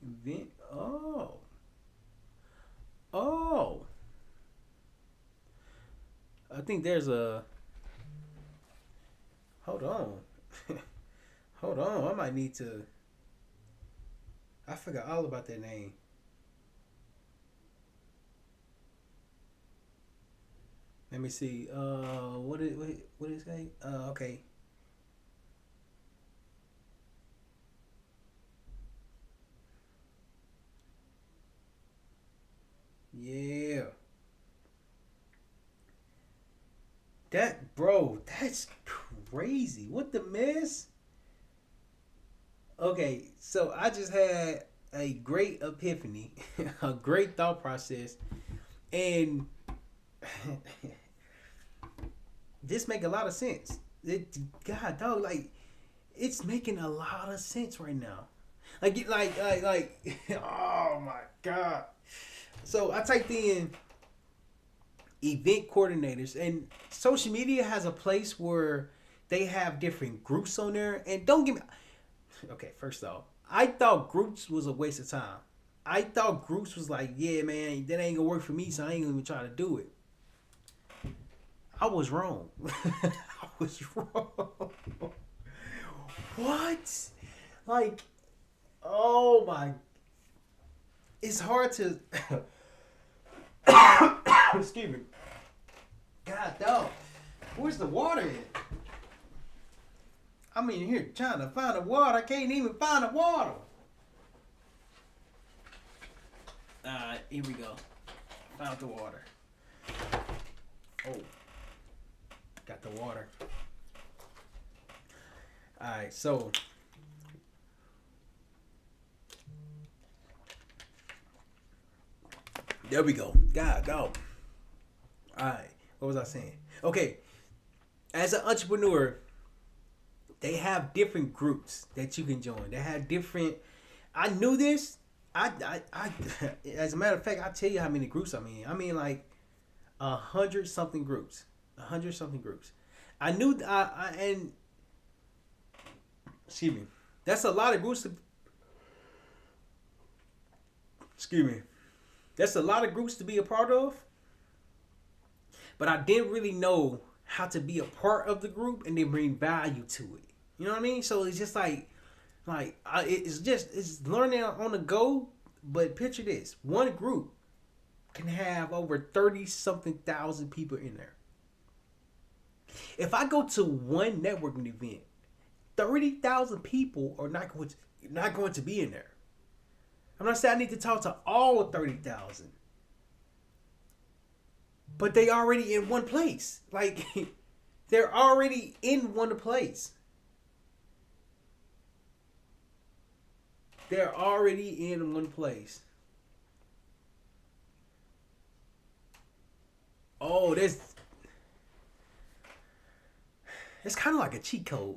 Event. Oh. I think there's a. Hold on. I might need to. I forgot all about that name. Let me see. What is it say? Okay. Yeah. That's crazy. What the mess? Okay, so I just had a great epiphany, a great thought process, and this make a lot of sense. God, dog, like it's making a lot of sense right now. Like, oh my God. So I typed in event coordinators, and social media has a place where they have different groups on there. And don't get me. Okay, first off, I thought groups was a waste of time. I thought groups was like, yeah, man, that ain't gonna work for me, so I ain't gonna even try to do it. I was wrong. I was wrong. What? Like, oh my. It's hard to. Excuse me. God, dog. Where's the water at? I'm in here trying to find the water. I can't even find the water. Here we go. Found the water. Oh, got the water. All right, so there we go. God, go. All right, what was I saying? Okay, as an entrepreneur, they have different groups that you can join. They have different. I knew this. I as a matter of fact, I'll tell you how many groups I'm in. I mean, like 100 something groups. 100 something groups. I knew. And excuse me. That's a lot of groups. Excuse me. That's a lot of groups to be a part of. But I didn't really know how to be a part of the group and then bring value to it. You know what I mean? So it's just it's learning on the go. But picture this: one group can have over 30 something thousand people in there. If I go to one networking event, 30,000 people are not going to be in there. I'm not saying I need to talk to all 30,000, but they already in one place. Like they're already in one place. They're already in one place. Oh, it's kind of like a cheat code.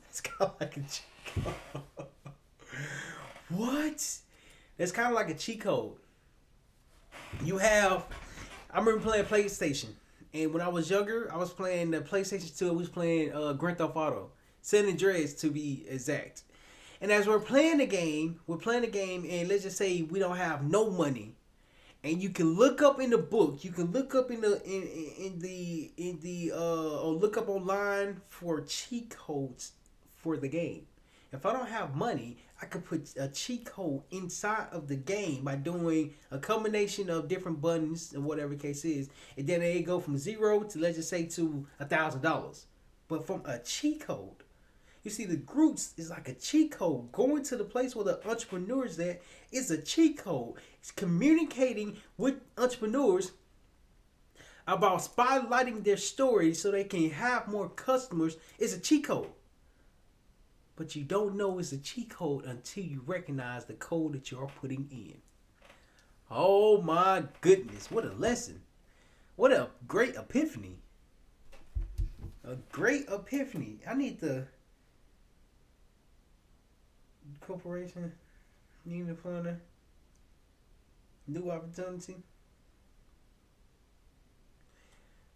It's kind of like a cheat code. What? It's kind of like a cheat code. I remember playing PlayStation. And when I was younger, I was playing the PlayStation 2. I was playing Grand Theft Auto. San Andreas to be exact. And as we're playing the game, and let's just say we don't have no money. And you can look up in the book, you can look up or look up online for cheat codes for the game. If I don't have money, I could put a cheat code inside of the game by doing a combination of different buttons and whatever the case is, and then they go from 0 to, let's just say, to $1,000. But from a cheat code. You see, the groups is like a cheat code. Going to the place where the entrepreneurs at is a cheat code. It's communicating with entrepreneurs about spotlighting their stories so they can have more customers. It's a cheat code. But you don't know it's a cheat code until you recognize the code that you're putting in. Oh my goodness, what a lesson. What a great epiphany. A great epiphany. I need the corporation, need to find a new opportunity.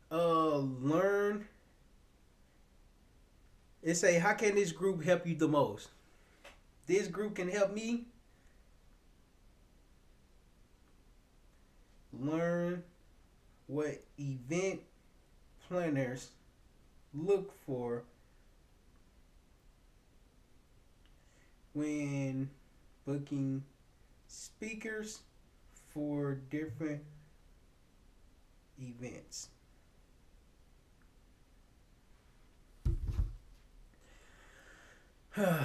Learn. It say, how can this group help you the most? This group can help me learn what event planners look for when booking speakers for different events. And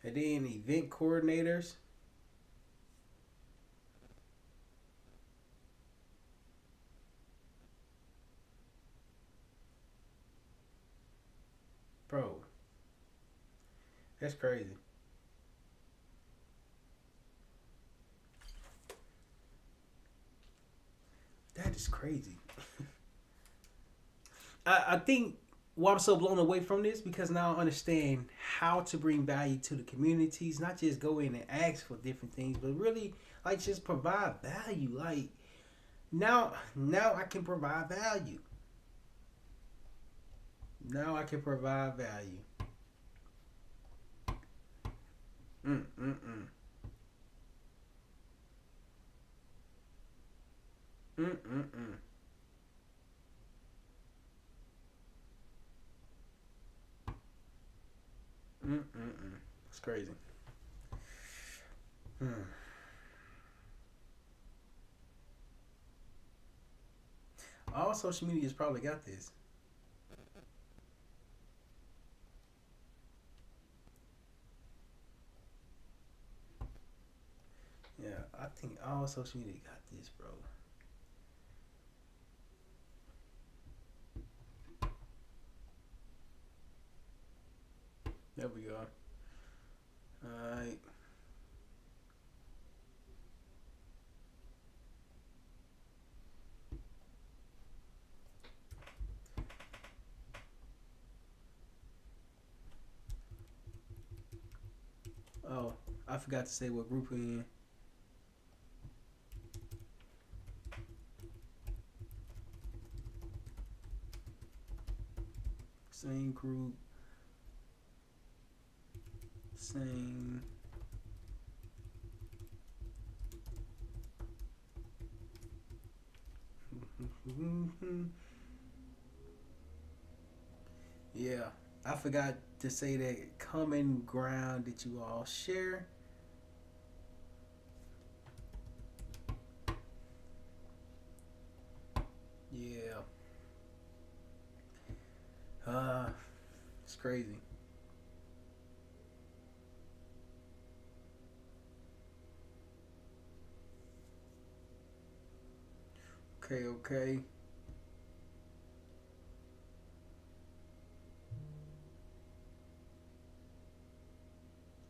then event coordinators. Bro, that's crazy. That is crazy. I think why I'm so blown away from this, because now I understand how to bring value to the communities, not just go in and ask for different things, but really like just provide value. Like now I can provide value. Now I can provide value. Mm mm mm. Mm mm mm. Mm mm mm. It's crazy. Hmm. All social media's probably got this. think all social media got this, bro. There we go. Alright. Oh, I forgot to say what group we're in. Same group. Same. Yeah, I forgot to say that common ground that you all share. Yeah. It's crazy. Okay, okay.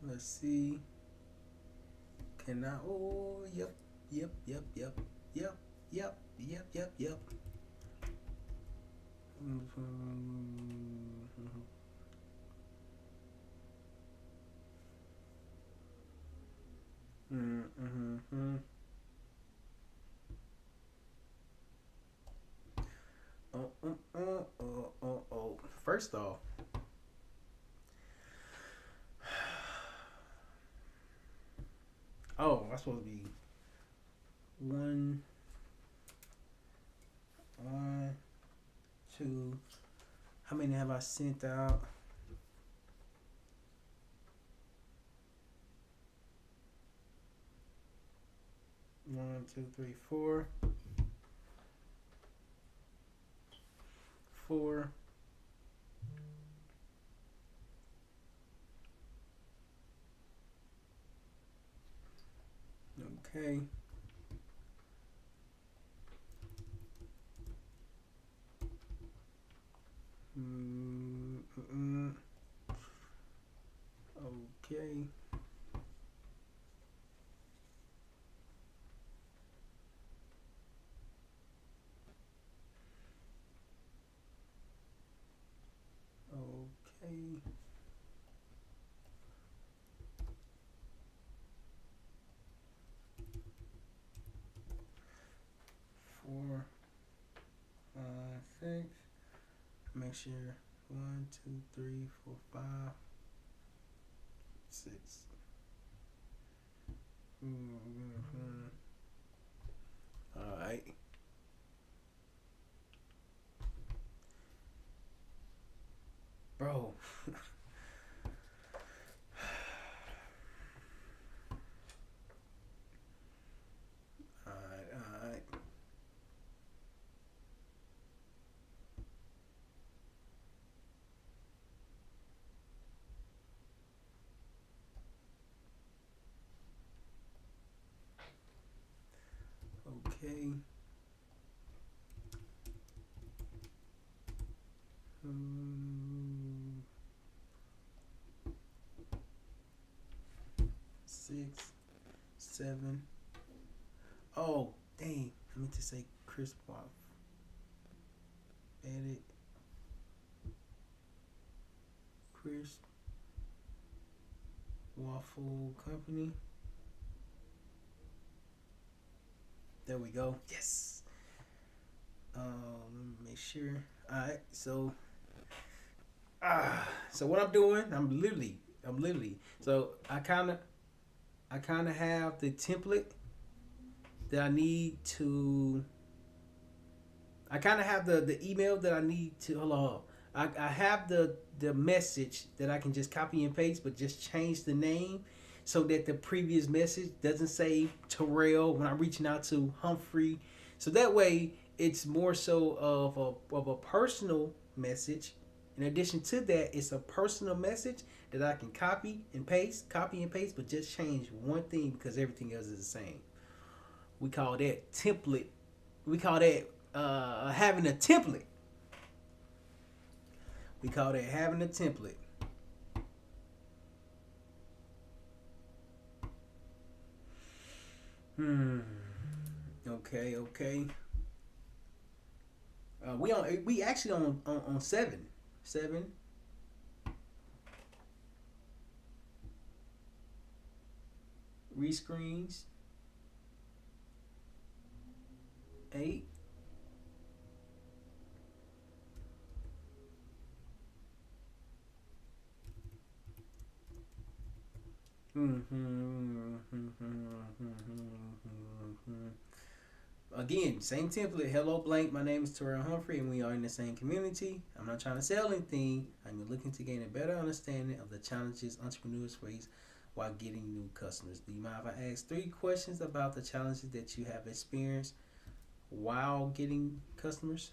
Let's see. Can I? Oh, yep, yep, yep, yep, yep, yep, yep, yep, yep. Mm-hmm. Oh. First off, oh, I'm supposed to be one, one, two. How many have I sent out? One, two, three, four. Four. Okay. Okay. Okay. 4, 5, 6. Make sure 1, 2, 3, 4, 5, 6. All right. Bro. Alright. Okay. Hmm. 6, 7. Oh, dang. I meant to say crisp waffle. Edit. Crisp Waffle Company. There we go. Yes. Let me make sure. Alright, so so what I'm doing, I'm literally. So I kinda have the template that I need to. I kind of have the email that I need to. Hold on. I have the message that I can just copy and paste, but just change the name so that the previous message doesn't say Terrell when I'm reaching out to Humphrey. So that way, it's more so of a personal message. In addition to that, it's a personal message that I can copy and paste, but just change one thing because everything else is the same. We call that template. We call that having a template. We call that having a template. Hmm. Okay. Okay. We actually on seven. Seven. Rescreens. Eight. Again, same template. Hello, blank. My name is Terryl Humphrey, and we are in the same community. I'm not trying to sell anything. I'm looking to gain a better understanding of the challenges entrepreneurs face while getting new customers. Do you mind if I ask 3 questions about the challenges that you have experienced while getting customers?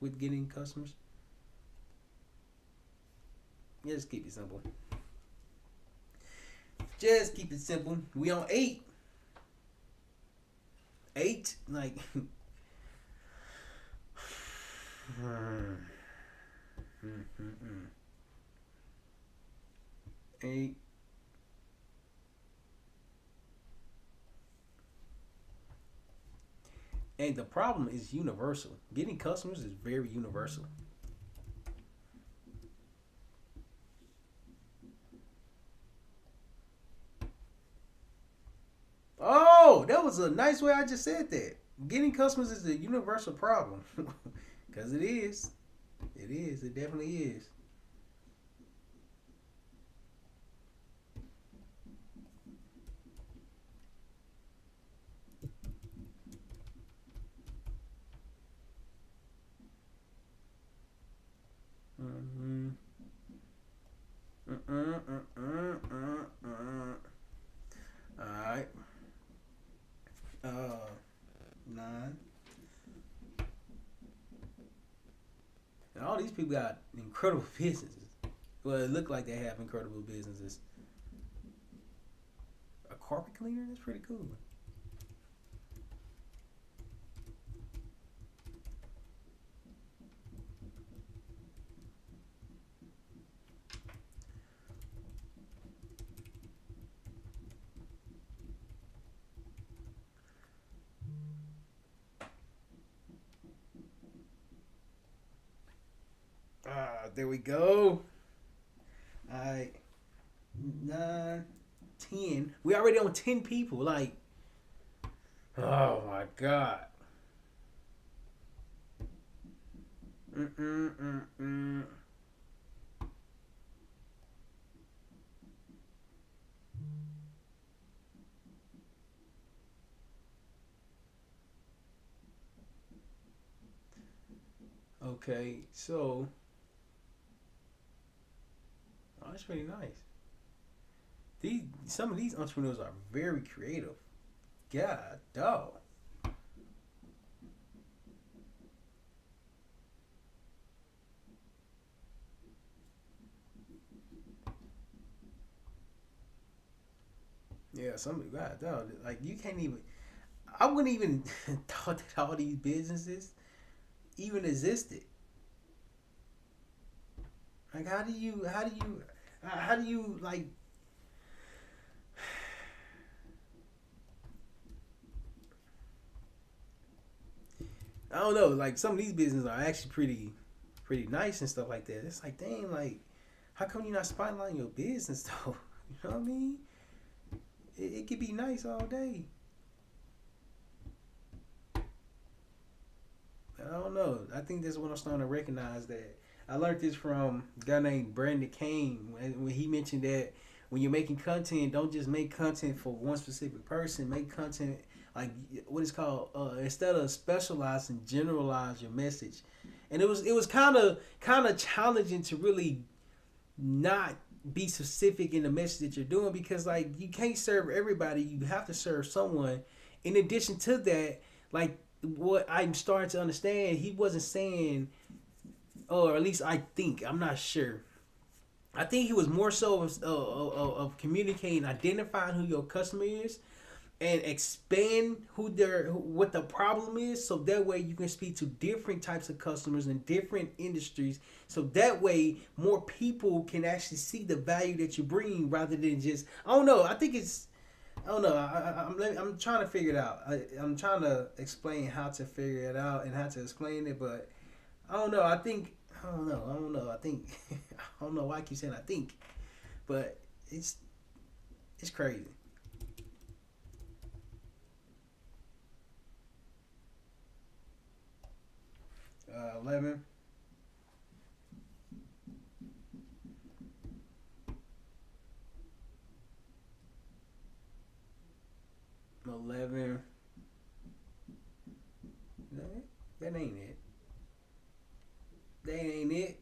With getting customers? Yeah, just keep it simple. Just keep it simple. We on 8. 8, like 8. And the problem is universal. Getting customers is very universal. Oh, that was a nice way I just said that. Getting customers is a universal problem. Because it is. It is. It definitely is. Mm-hmm. All right. 9. And all these people got incredible businesses. Well, it look like they have incredible businesses. A carpet cleaner? That's pretty cool. There we go. Alright. 9, 10. We already on 10 people. Like, oh my god. Mm-mm-mm-mm. Okay, so that's pretty nice. These Some of these entrepreneurs are very creative. God, dog. Yeah, some God, dog. Like you can't even. I wouldn't even thought that all these businesses even existed. Like, how do you like? I don't know. Like some of these businesses are actually pretty nice and stuff like that. It's like, dang, like, how come you're not spotlighting your business though? You know what I mean? It could be nice all day. I don't know. I think this is what I'm starting to recognize that. I learned this from a guy named Brandon Kane when he mentioned that when you're making content, don't just make content for one specific person. Make content like what is called instead of specializing, generalize your message. And it was kind of challenging to really not be specific in the message that you're doing because like you can't serve everybody. You have to serve someone. In addition to that, like what I'm starting to understand, he wasn't saying, or at least I think, I'm not sure. I think he was more so of communicating, identifying who your customer is, and expand what the problem is, so that way you can speak to different types of customers in different industries, so that way more people can actually see the value that you bring, rather than just, I don't know, I think it's, I don't know, I'm trying to figure it out. I'm trying to explain how to figure it out and how to explain it, but I don't know, I don't know, I think I don't know why I keep saying I think, but it's crazy. 11. 11. That ain't it. That ain't it.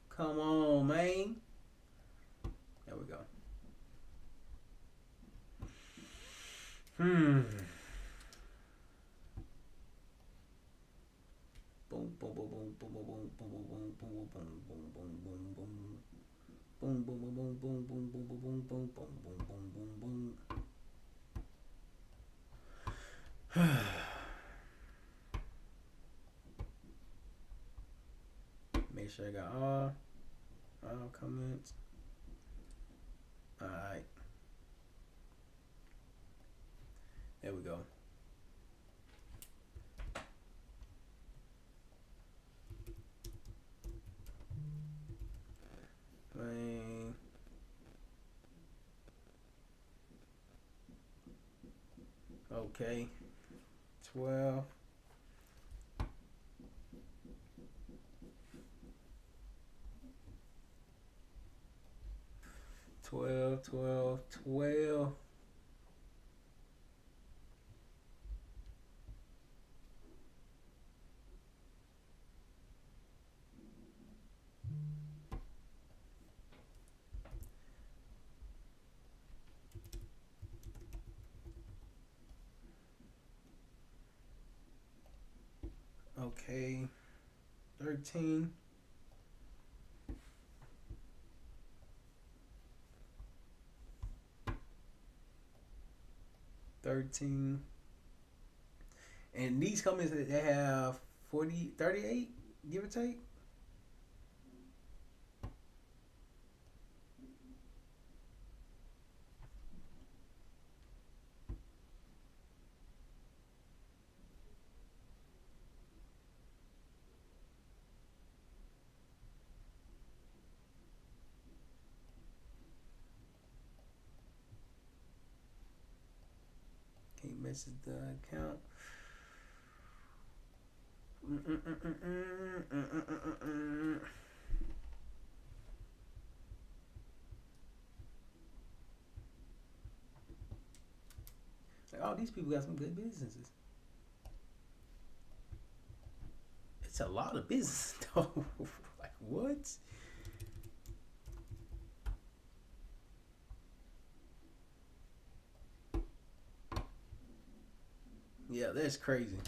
Come on, man. There we go. Hmm. Boom, boom, boom, boom, boom, boom, boom, boom, boom, boom, boom, boom, boom, boom. Boom, boom, boom, boom, boom, boom, boom, boom, boom, boom, boom, boom, boom, boom. Make sure I got all comments. All right, there we go. Man. Okay. 12. 12, 12, 12. Okay. 13. 13. And these companies, they have 40, 38, give or take. Can't message the account. Like, oh, these people got some good businesses. It's a lot of business though. Like what? Yeah, that's crazy.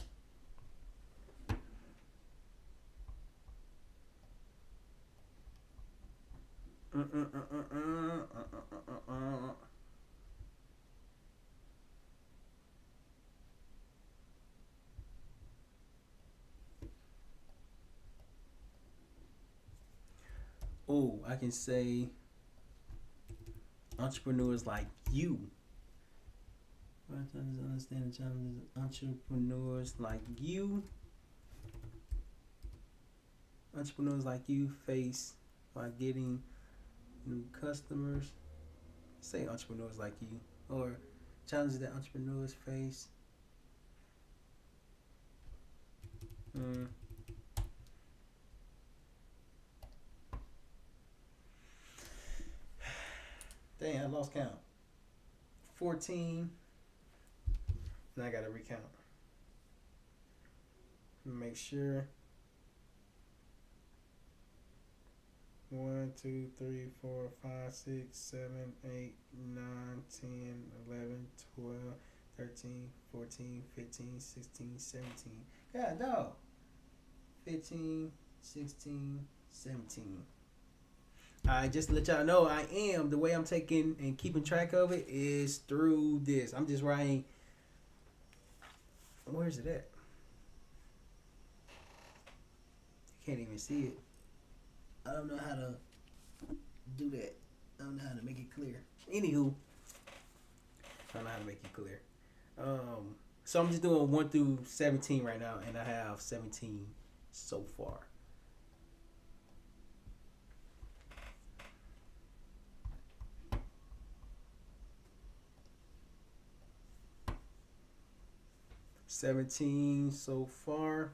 Oh, I can say entrepreneurs like you. Understand the challenges of entrepreneurs like you. Entrepreneurs like you face while getting new customers. Say entrepreneurs like you, or challenges that entrepreneurs face. Mm. Dang, I lost count. 14. Now I gotta recount. Make sure. 1, 2, 3, 4, 5, 6, 7, 8, 9, 10, 11, 12, 13, 14, 15, 16, 17. God, dog. 15, 16, 17. I just to let y'all know, I am the way I'm taking and keeping track of it is through this. I'm just writing. Where is it at? Can't even see it. I don't know how to do that. I don't know how to make it clear. Anywho, I don't know how to make it clear. So I'm just doing 1 through 17 right now, and I have 17 so far. $17 so far.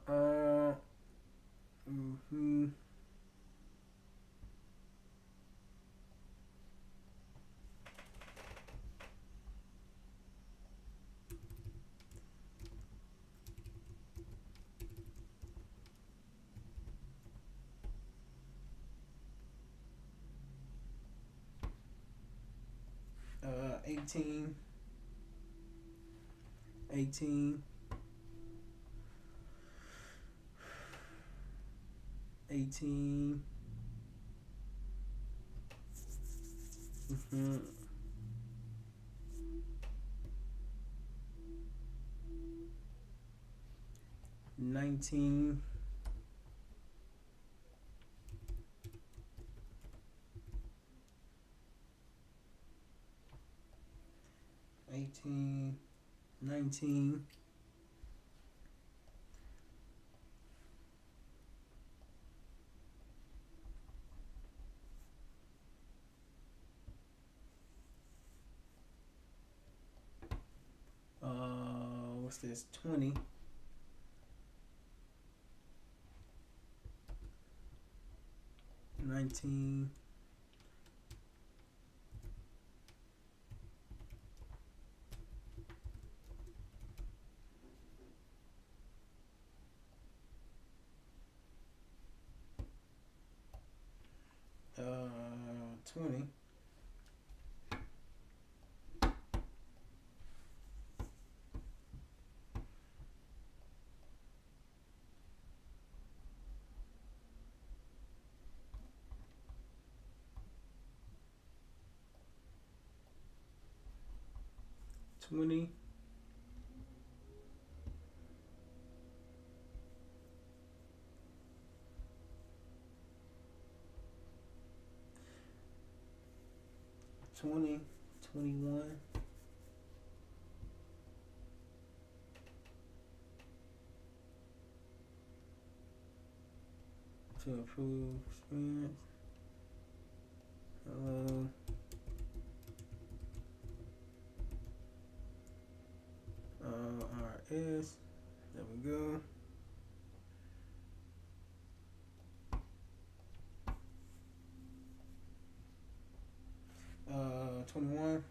Uh, mm-hmm. 18, 18, 18. Mm-hmm. 19, 18, 19. 20, 19, 20, 20, 20, 21, to improve experience. Hello. RS. There we go. 21.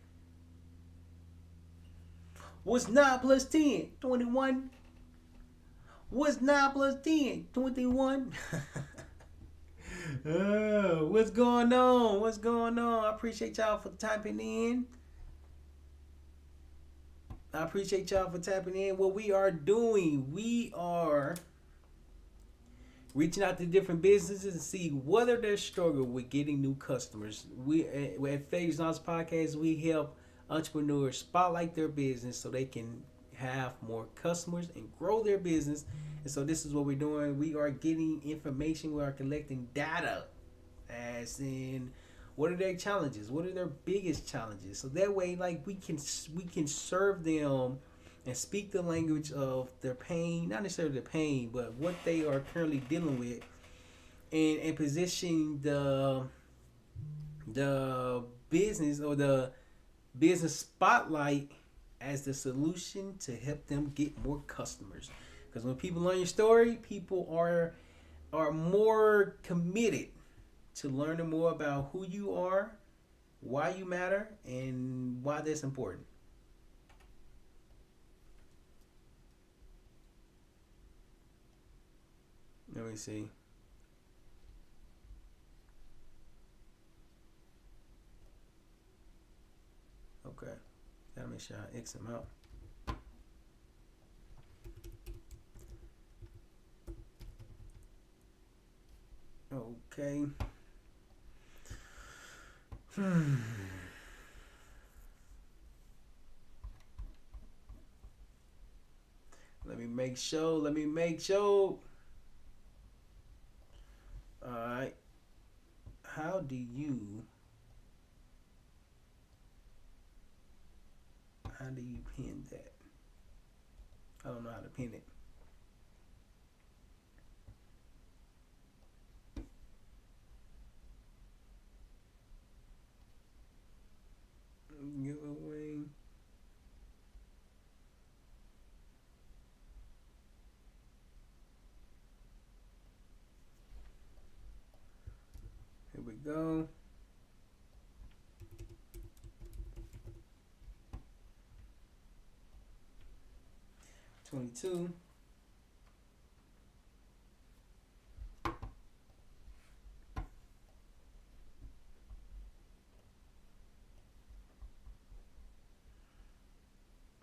What's 9 plus 10? 21. What's 9 plus 10? 21. What's going on? What's going on? I appreciate y'all for typing in. I appreciate y'all for tapping in. What we are doing, we are reaching out to different businesses and see whether they're struggling with getting new customers. We at Phase Knowledge Podcast, we help entrepreneurs spotlight their business so they can have more customers and grow their business. And so this is what we're doing. We are getting information. We are collecting data, as in what are their challenges, what are their biggest challenges. So that way, like we can serve them and speak the language of their pain, not necessarily their pain, but what they are currently dealing with, and position the business or the business spotlight as the solution to help them get more customers. Because when people learn your story, people are more committed to learning more about who you are, why you matter, and why that's important. Let me see. Okay. Gotta make sure I X them out. Okay. Let me make sure. Let me make sure. Alright. How do you pin that? I don't know how to pin it. Giveaway. Here we go. $22.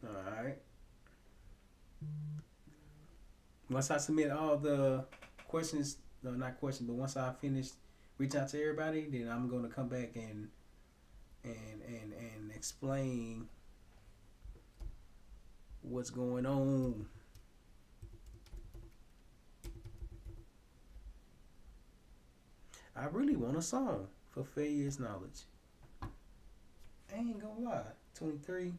Alright. Once I submit all the questions, no, not questions, but once I finish reach out to everybody, then I'm gonna come back and explain what's going on. I really want a song for Failure's Knowledge. I ain't gonna lie. 23.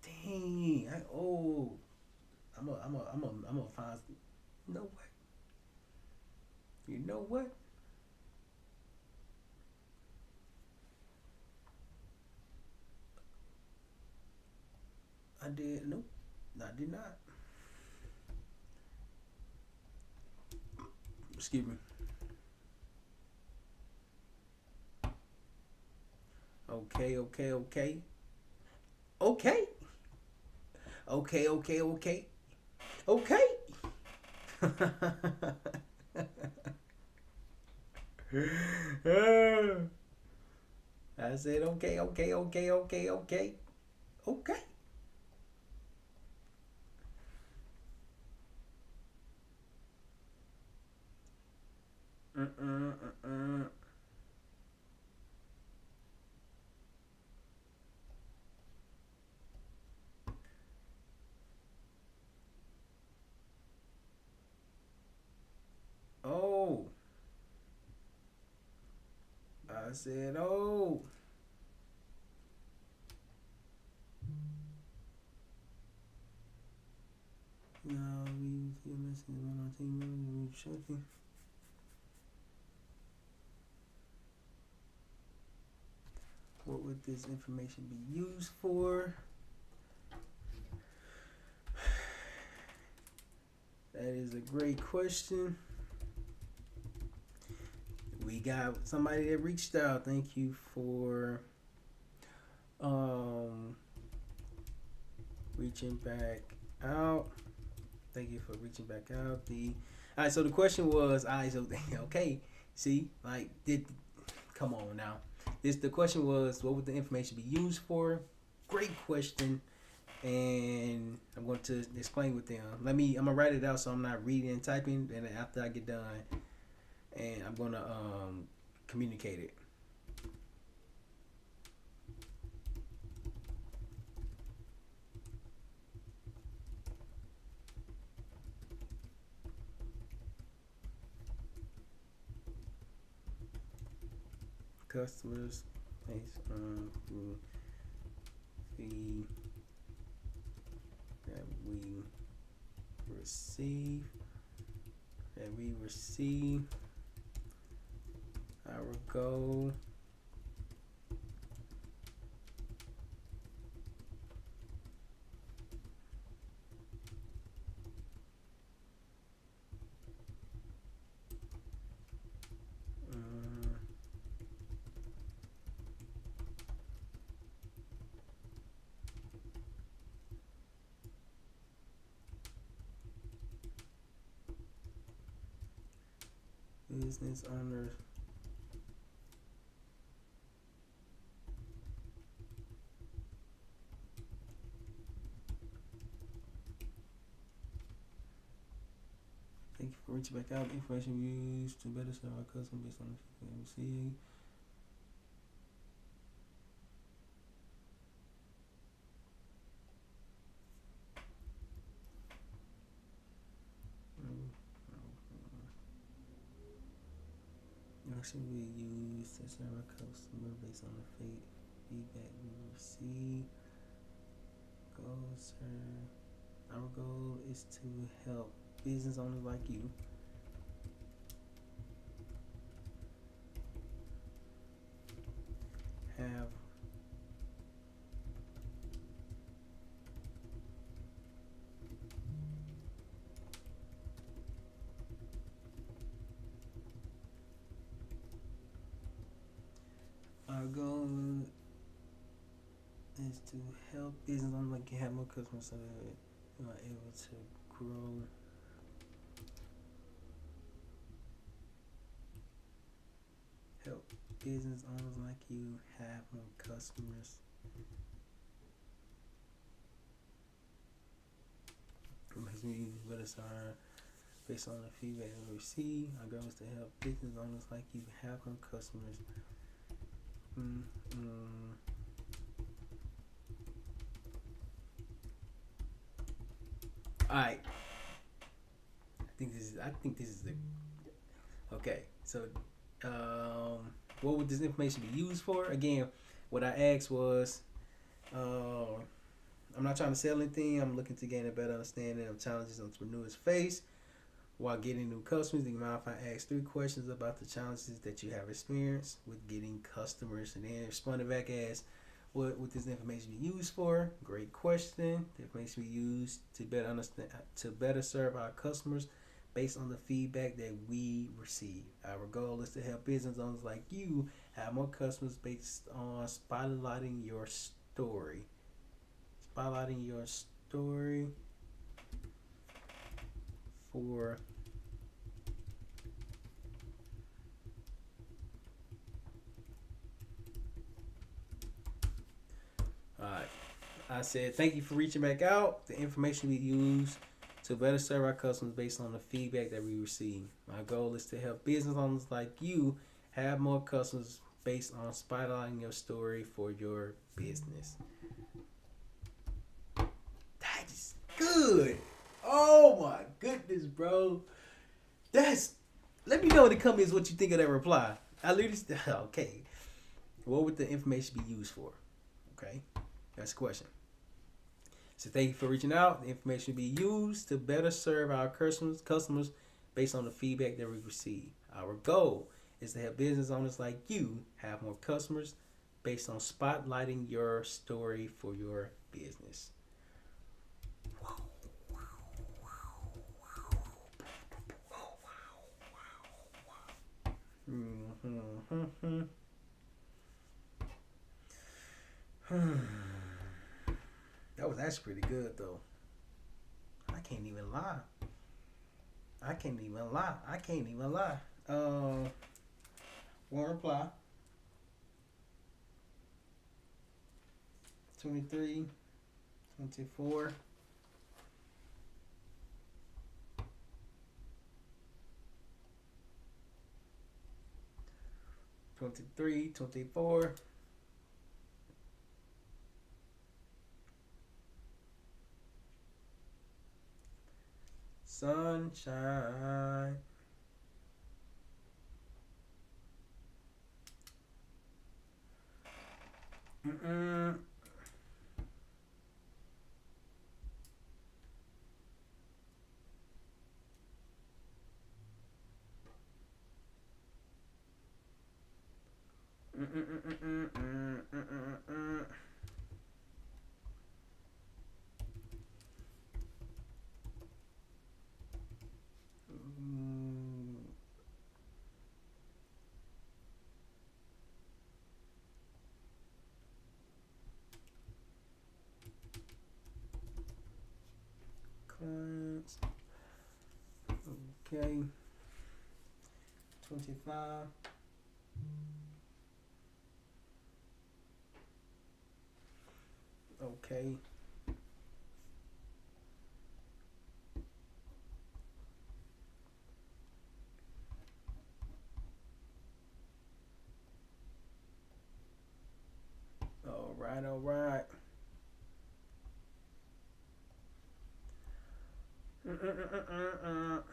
Dang. I'm gonna find. You know what? You know what? I did. Nope. I did not. Excuse me. Okay. Okay. Okay. Okay. Okay. Okay. Okay. Okay. I said okay. Okay. Okay. Okay. Okay. Okay. Oh. I said, oh. No, we see a message on our team. Shocking. What would this information be used for? That is a great question. We got somebody that reached out. Thank you for reaching back out. Thank you for reaching back out. All right. So the question was, okay. See, like, come on now. The question was, what would the information be used for? Great question, and I'm going to explain with them. I'm gonna write it out so I'm not reading and typing. And after I get done, and I'm gonna communicate it. Customers based on fee that we receive. Our goal business owners. Thank you for reaching back out. The information we use to better serve our customers based on the feedback we see. Information we use to serve our customer based on the feedback we receive. Goal, sir. Our goal is to help business owners like you have our goal is to help business owners like you have more customers so that you are able to grow. Help business owners like you have more customers. Makes me better start based on the feedback we receive. Our goal is to help business owners like you have more customers. All right. I think this is the okay. So, what would this information be used for? Again, what I asked was, I'm not trying to sell anything. I'm looking to gain a better understanding of challenges entrepreneurs face while getting new customers. Do you mind if I ask 3 questions about the challenges that you have experienced with getting customers? And then responded back as, what would this information be used for? Great question. The information we use to better understand, to better serve our customers based on the feedback that we receive. Our goal is to help business owners like you have more customers based on spotlighting your story. Spotlighting your story for Alright. I said thank you for reaching back out. The information we use to better serve our customers based on the feedback that we receive. My goal is to help business owners like you have more customers based on spotlighting your story for your business. That is good. Oh my goodness, bro. Let me know in the comments what you think of that reply. Okay. What would the information be used for? Okay. That's the question. So thank you for reaching out. The information will be used to better serve our customers based on the feedback that we receive. Our goal is to help business owners like you have more customers based on spotlighting your story for your business. That was actually pretty good though. I can't even lie. One reply. 23, 24. 23, 24. Sunshine. Clients. Okay. 25. Okay. All right, all right. Mm-mm-mm-mm-mm.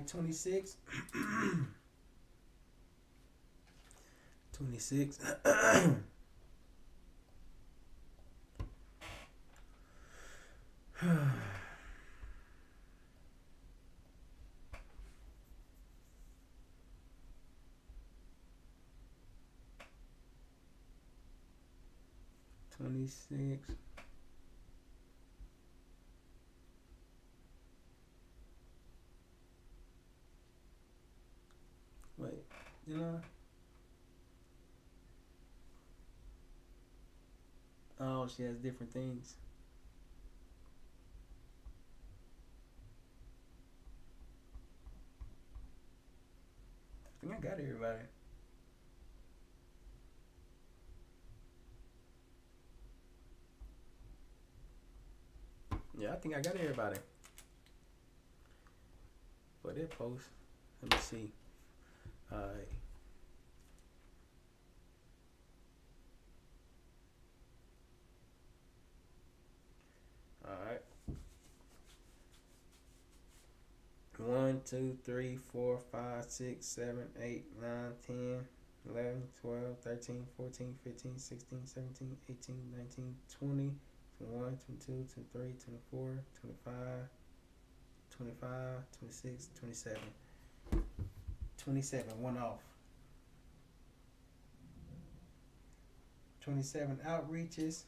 26. 26. 26. Wait, you know? Oh, she has different things. I think I got everybody. Yeah, I think I got everybody for that post. Let me see. Alright. Alright. 1, 2, 3, 4, 5, 6, 7, 8, 9, 10, 11, 12, 13, 14, 15, 16, 17, 18, 19, 20, 21, 22, 23, 24, 25, 25, 26, 27. 27, one off. 27 outreaches,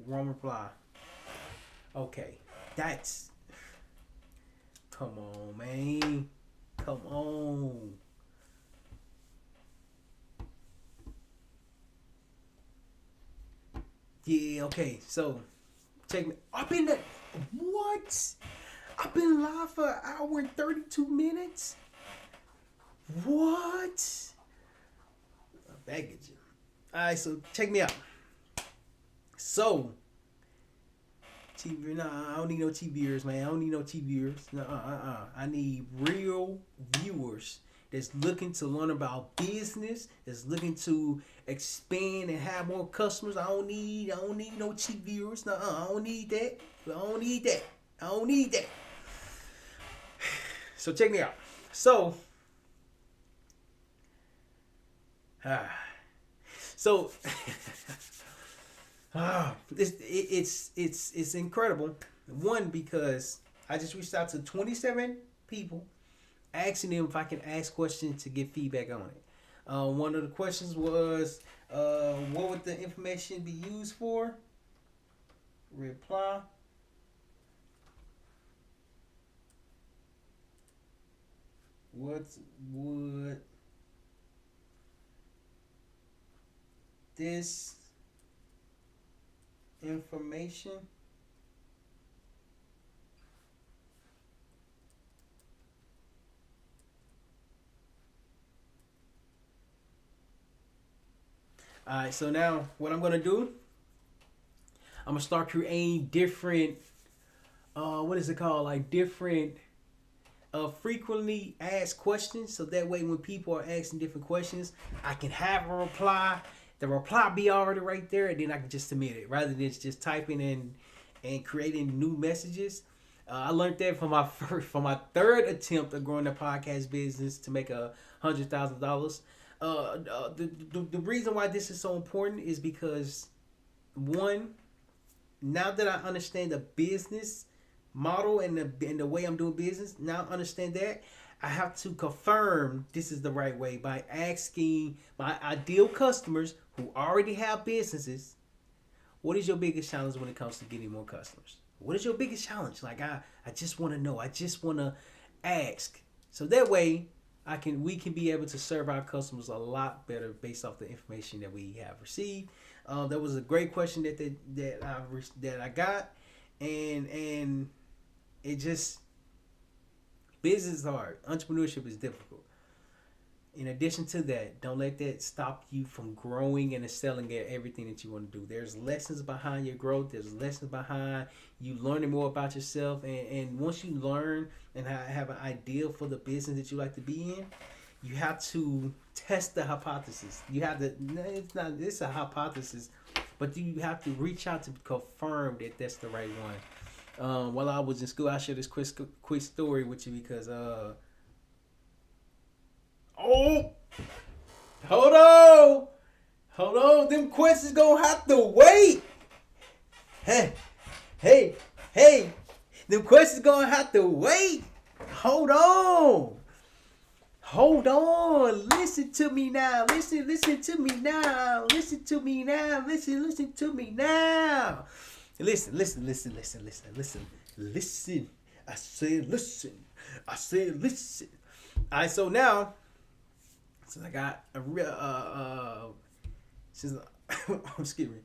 one reply. Okay, that's. Come on, man. Come on. Yeah, okay, so check me. I've been there. What? I've been live for an hour and 32 minutes? What? Baggage. Alright, so check me out. So, TV, nah, I don't need no TVers, man. I don't need no TVers. I need real viewers that's looking to learn about business, that's looking to expand and have more customers. I don't need no TVers. I don't need that. I don't need that. I don't need that. So check me out. So, so it's incredible. One, because I just reached out to 27 people, asking them if I can ask questions to get feedback on it. One of the questions was, what would the information be used for? Reply. What would this information Alright, so now what I'm gonna do, I'm gonna start creating different what is it called? Like different frequently asked questions, so that way when people are asking different questions, I can have a reply. The reply be already right there, and then I can just submit it rather than just typing in and creating new messages. I learned that from my third attempt of growing the podcast business to make $100,000. The reason why this is so important is because, one, now that I understand the business model and the way I'm doing business, now I understand that, I have to confirm this is the right way by asking my ideal customers who already have businesses, what is your biggest challenge when it comes to getting more customers? What is your biggest challenge? Like I just want to know. I just want to ask. So that way we can be able to serve our customers a lot better based off the information that we have received. That was a great question that I got, and it just business is hard. Entrepreneurship is difficult. In addition to that, don't let that stop you from growing and excelling at everything that you want to do. There's lessons behind your growth. There's lessons behind you learning more about yourself. And once you learn and have an idea for the business that you like to be in, you have to test the hypothesis. You have to, it's a hypothesis, but you have to reach out to confirm that that's the right one. While I was in school, I share this quick story with you because, oh, hold on, them questions gonna have to wait. Hey, them questions gonna have to wait. Hold on, listen to me now, listen to me now, listen to me now, listen to me now. Listen. I said listen. Alright, so now, since I got a real excuse me.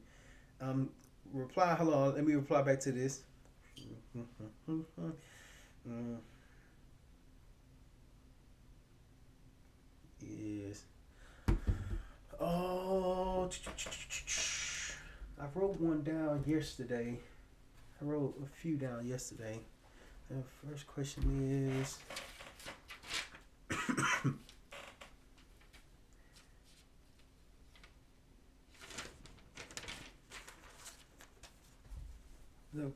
Reply. Hold on. Let me reply back to this. Yes. Oh, I wrote one down yesterday. I wrote a few down yesterday. The first question is. The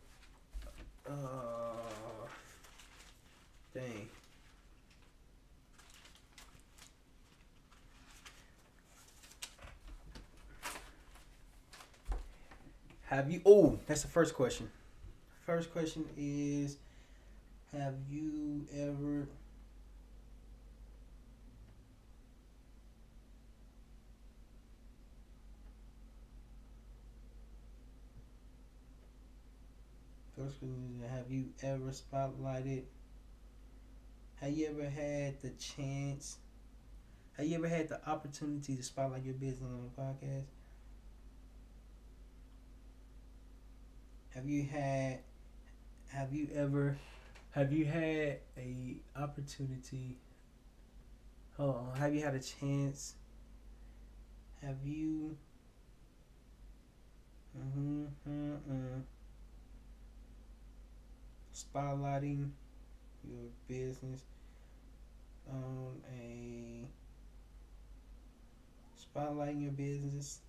dang. Have you? Oh, that's the first question. First question is, have you ever? First question is, have you ever spotlighted? Have you ever had the chance? Have you ever had the opportunity to spotlight your business on a podcast? Have you had a opportunity? Hold on. Have you had a chance? Have you? Spotlighting your business on a spotlighting your business.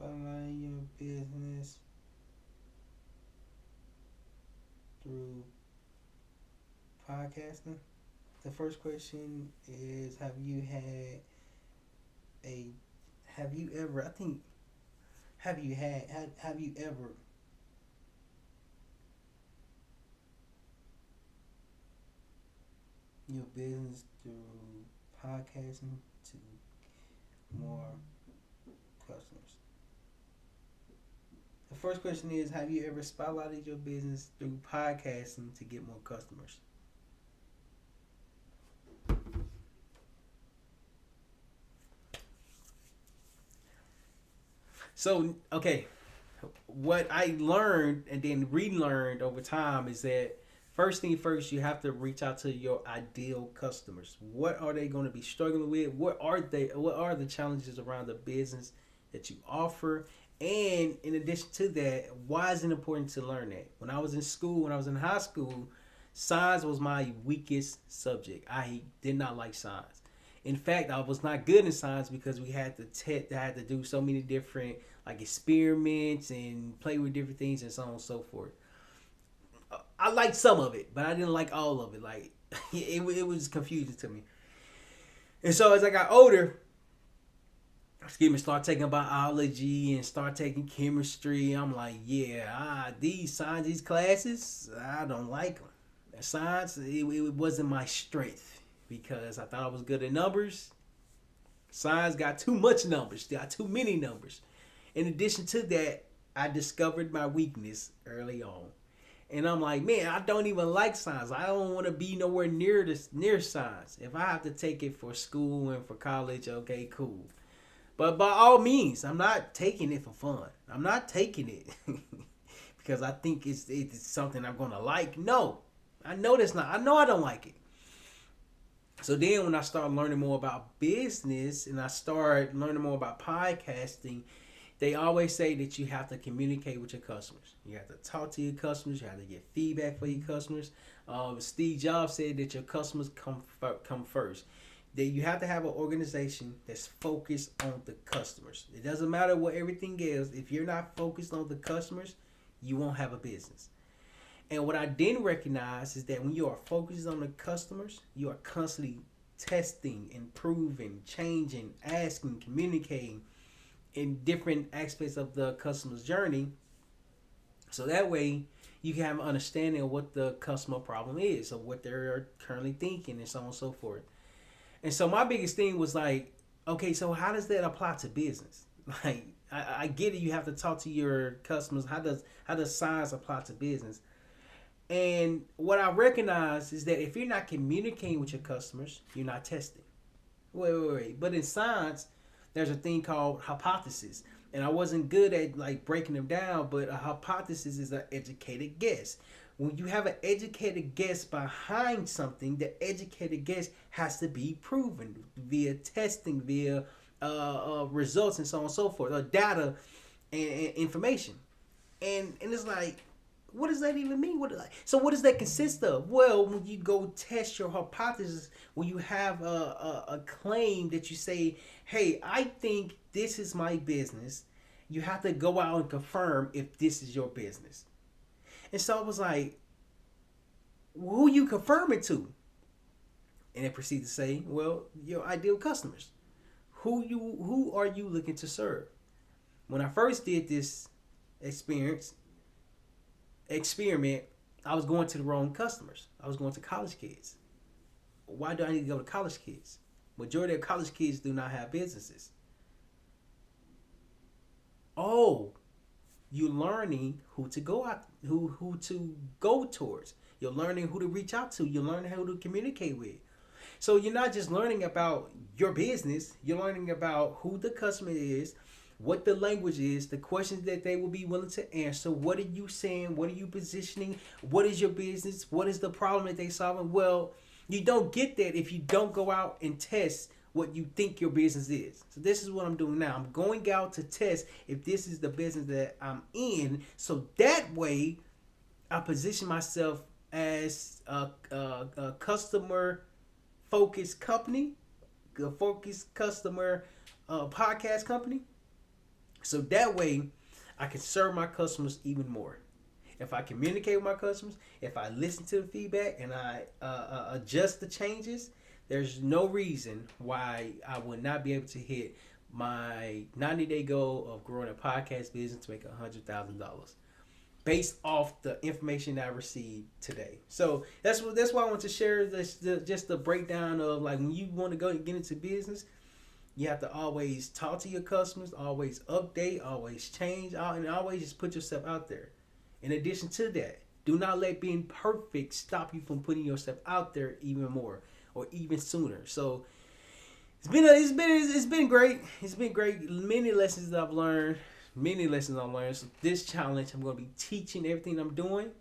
Spotlighting your business through podcasting. The first question is, have you ever your business through podcasting to more customers? The first question is, have you ever spotlighted your business through podcasting to get more customers? So, okay, what I learned and then relearned over time is that first thing first, you have to reach out to your ideal customers. What are they going to be struggling with? What are the challenges around the business that you offer? And in addition to that, why is it important to learn that? When I was in high school, science was my weakest subject. I did not like science. In fact, I was not good in science because we had to do so many different like experiments and play with different things and so on and so forth. I liked some of it, but I didn't like all of it. Like it was confusing to me. And so as I got older, excuse me, start taking biology and start taking chemistry. I'm like, yeah, these science, these classes, I don't like them. Science, it wasn't my strength because I thought I was good at numbers. Science got too much numbers, got too many numbers. In addition to that, I discovered my weakness early on. And I'm like, man, I don't even like science. I don't want to be nowhere near science. If I have to take it for school and for college, okay, cool. But by all means, I'm not taking it for fun. I'm not taking it because I think it's something I'm gonna like. No, I know that's not. I know I don't like it. So then when I started learning more about business and I started learning more about podcasting, they always say that you have to communicate with your customers. You have to talk to your customers. You have to get feedback for your customers. Steve Jobs said that your customers come first. That you have to have an organization that's focused on the customers. It doesn't matter what everything is. If you're not focused on the customers, you won't have a business. And what I didn't recognize is that when you are focused on the customers, you are constantly testing, improving, changing, asking, communicating in different aspects of the customer's journey. So that way you can have an understanding of what the customer problem is, or what they're currently thinking, and so on and so forth. And so my biggest thing was like, okay, so how does that apply to business? Like, I get it, you have to talk to your customers. How does science apply to business? And what I recognize is that if you're not communicating with your customers, you're not testing. Wait. But in science, there's a thing called hypothesis. And I wasn't good at like breaking them down, but a hypothesis is an educated guess. When you have an educated guess behind something, the educated guess has to be proven via testing, via results, and so on and so forth, or data and information. And it's like, what does that even mean? So what does that consist of? Well, when you go test your hypothesis, when you have a claim that you say, hey, I think this is my business, you have to go out and confirm if this is your business. And so I was like, who you confirm it to? And it proceeded to say, well, your ideal customers. Who are you looking to serve? When I first did this experiment, I was going to the wrong customers. I was going to college kids. Why do I need to go to college kids? Majority of college kids do not have businesses. Oh, you're learning who to go out, who to go towards. You're learning who to reach out to. You're learning who to communicate with. So you're not just learning about your business. You're learning about who the customer is, what the language is, the questions that they will be willing to answer. What are you saying? What are you positioning? What is your business? What is the problem that they're solving? Well, you don't get that if you don't go out and test what you think your business is. So this is what I'm doing now. I'm going out to test if this is the business that I'm in. So that way, I position myself as a customer-focused company, a focused customer podcast company. So that way, I can serve my customers even more. If I communicate with my customers, if I listen to the feedback and I adjust the changes, there's no reason why I would not be able to hit my 90-day goal of growing a podcast business to make $100,000 based off the information that I received today. So that's why I want to share this, just the breakdown of like when you want to go and get into business, you have to always talk to your customers, always update, always change, and always just put yourself out there. In addition to that, do not let being perfect stop you from putting yourself out there even more or even sooner. So it's been great. It's been great. Many lessons I've learned. So this challenge, I'm going to be teaching everything I'm doing,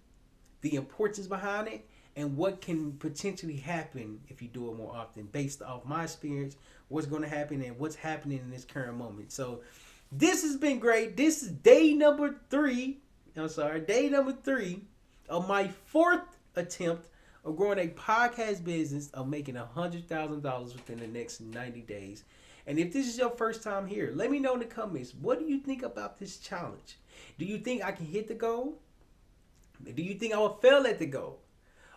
the importance behind it, and what can potentially happen if you do it more often based off my experience, what's going to happen and what's happening in this current moment. So this has been great. This is day number 3 of my 4th attempt of growing a podcast business of making $100,000 within the next 90 days. And if this is your first time here, let me know in the comments, what do you think about this challenge? Do you think I can hit the goal? Do you think I will fail at the goal?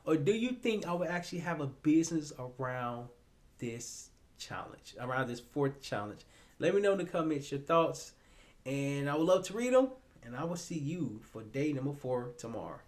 Or do you think I will actually have a business around this challenge, around this 4th challenge Let me know in the comments your thoughts, and I would love to read them. And I will see you for day number 4 tomorrow.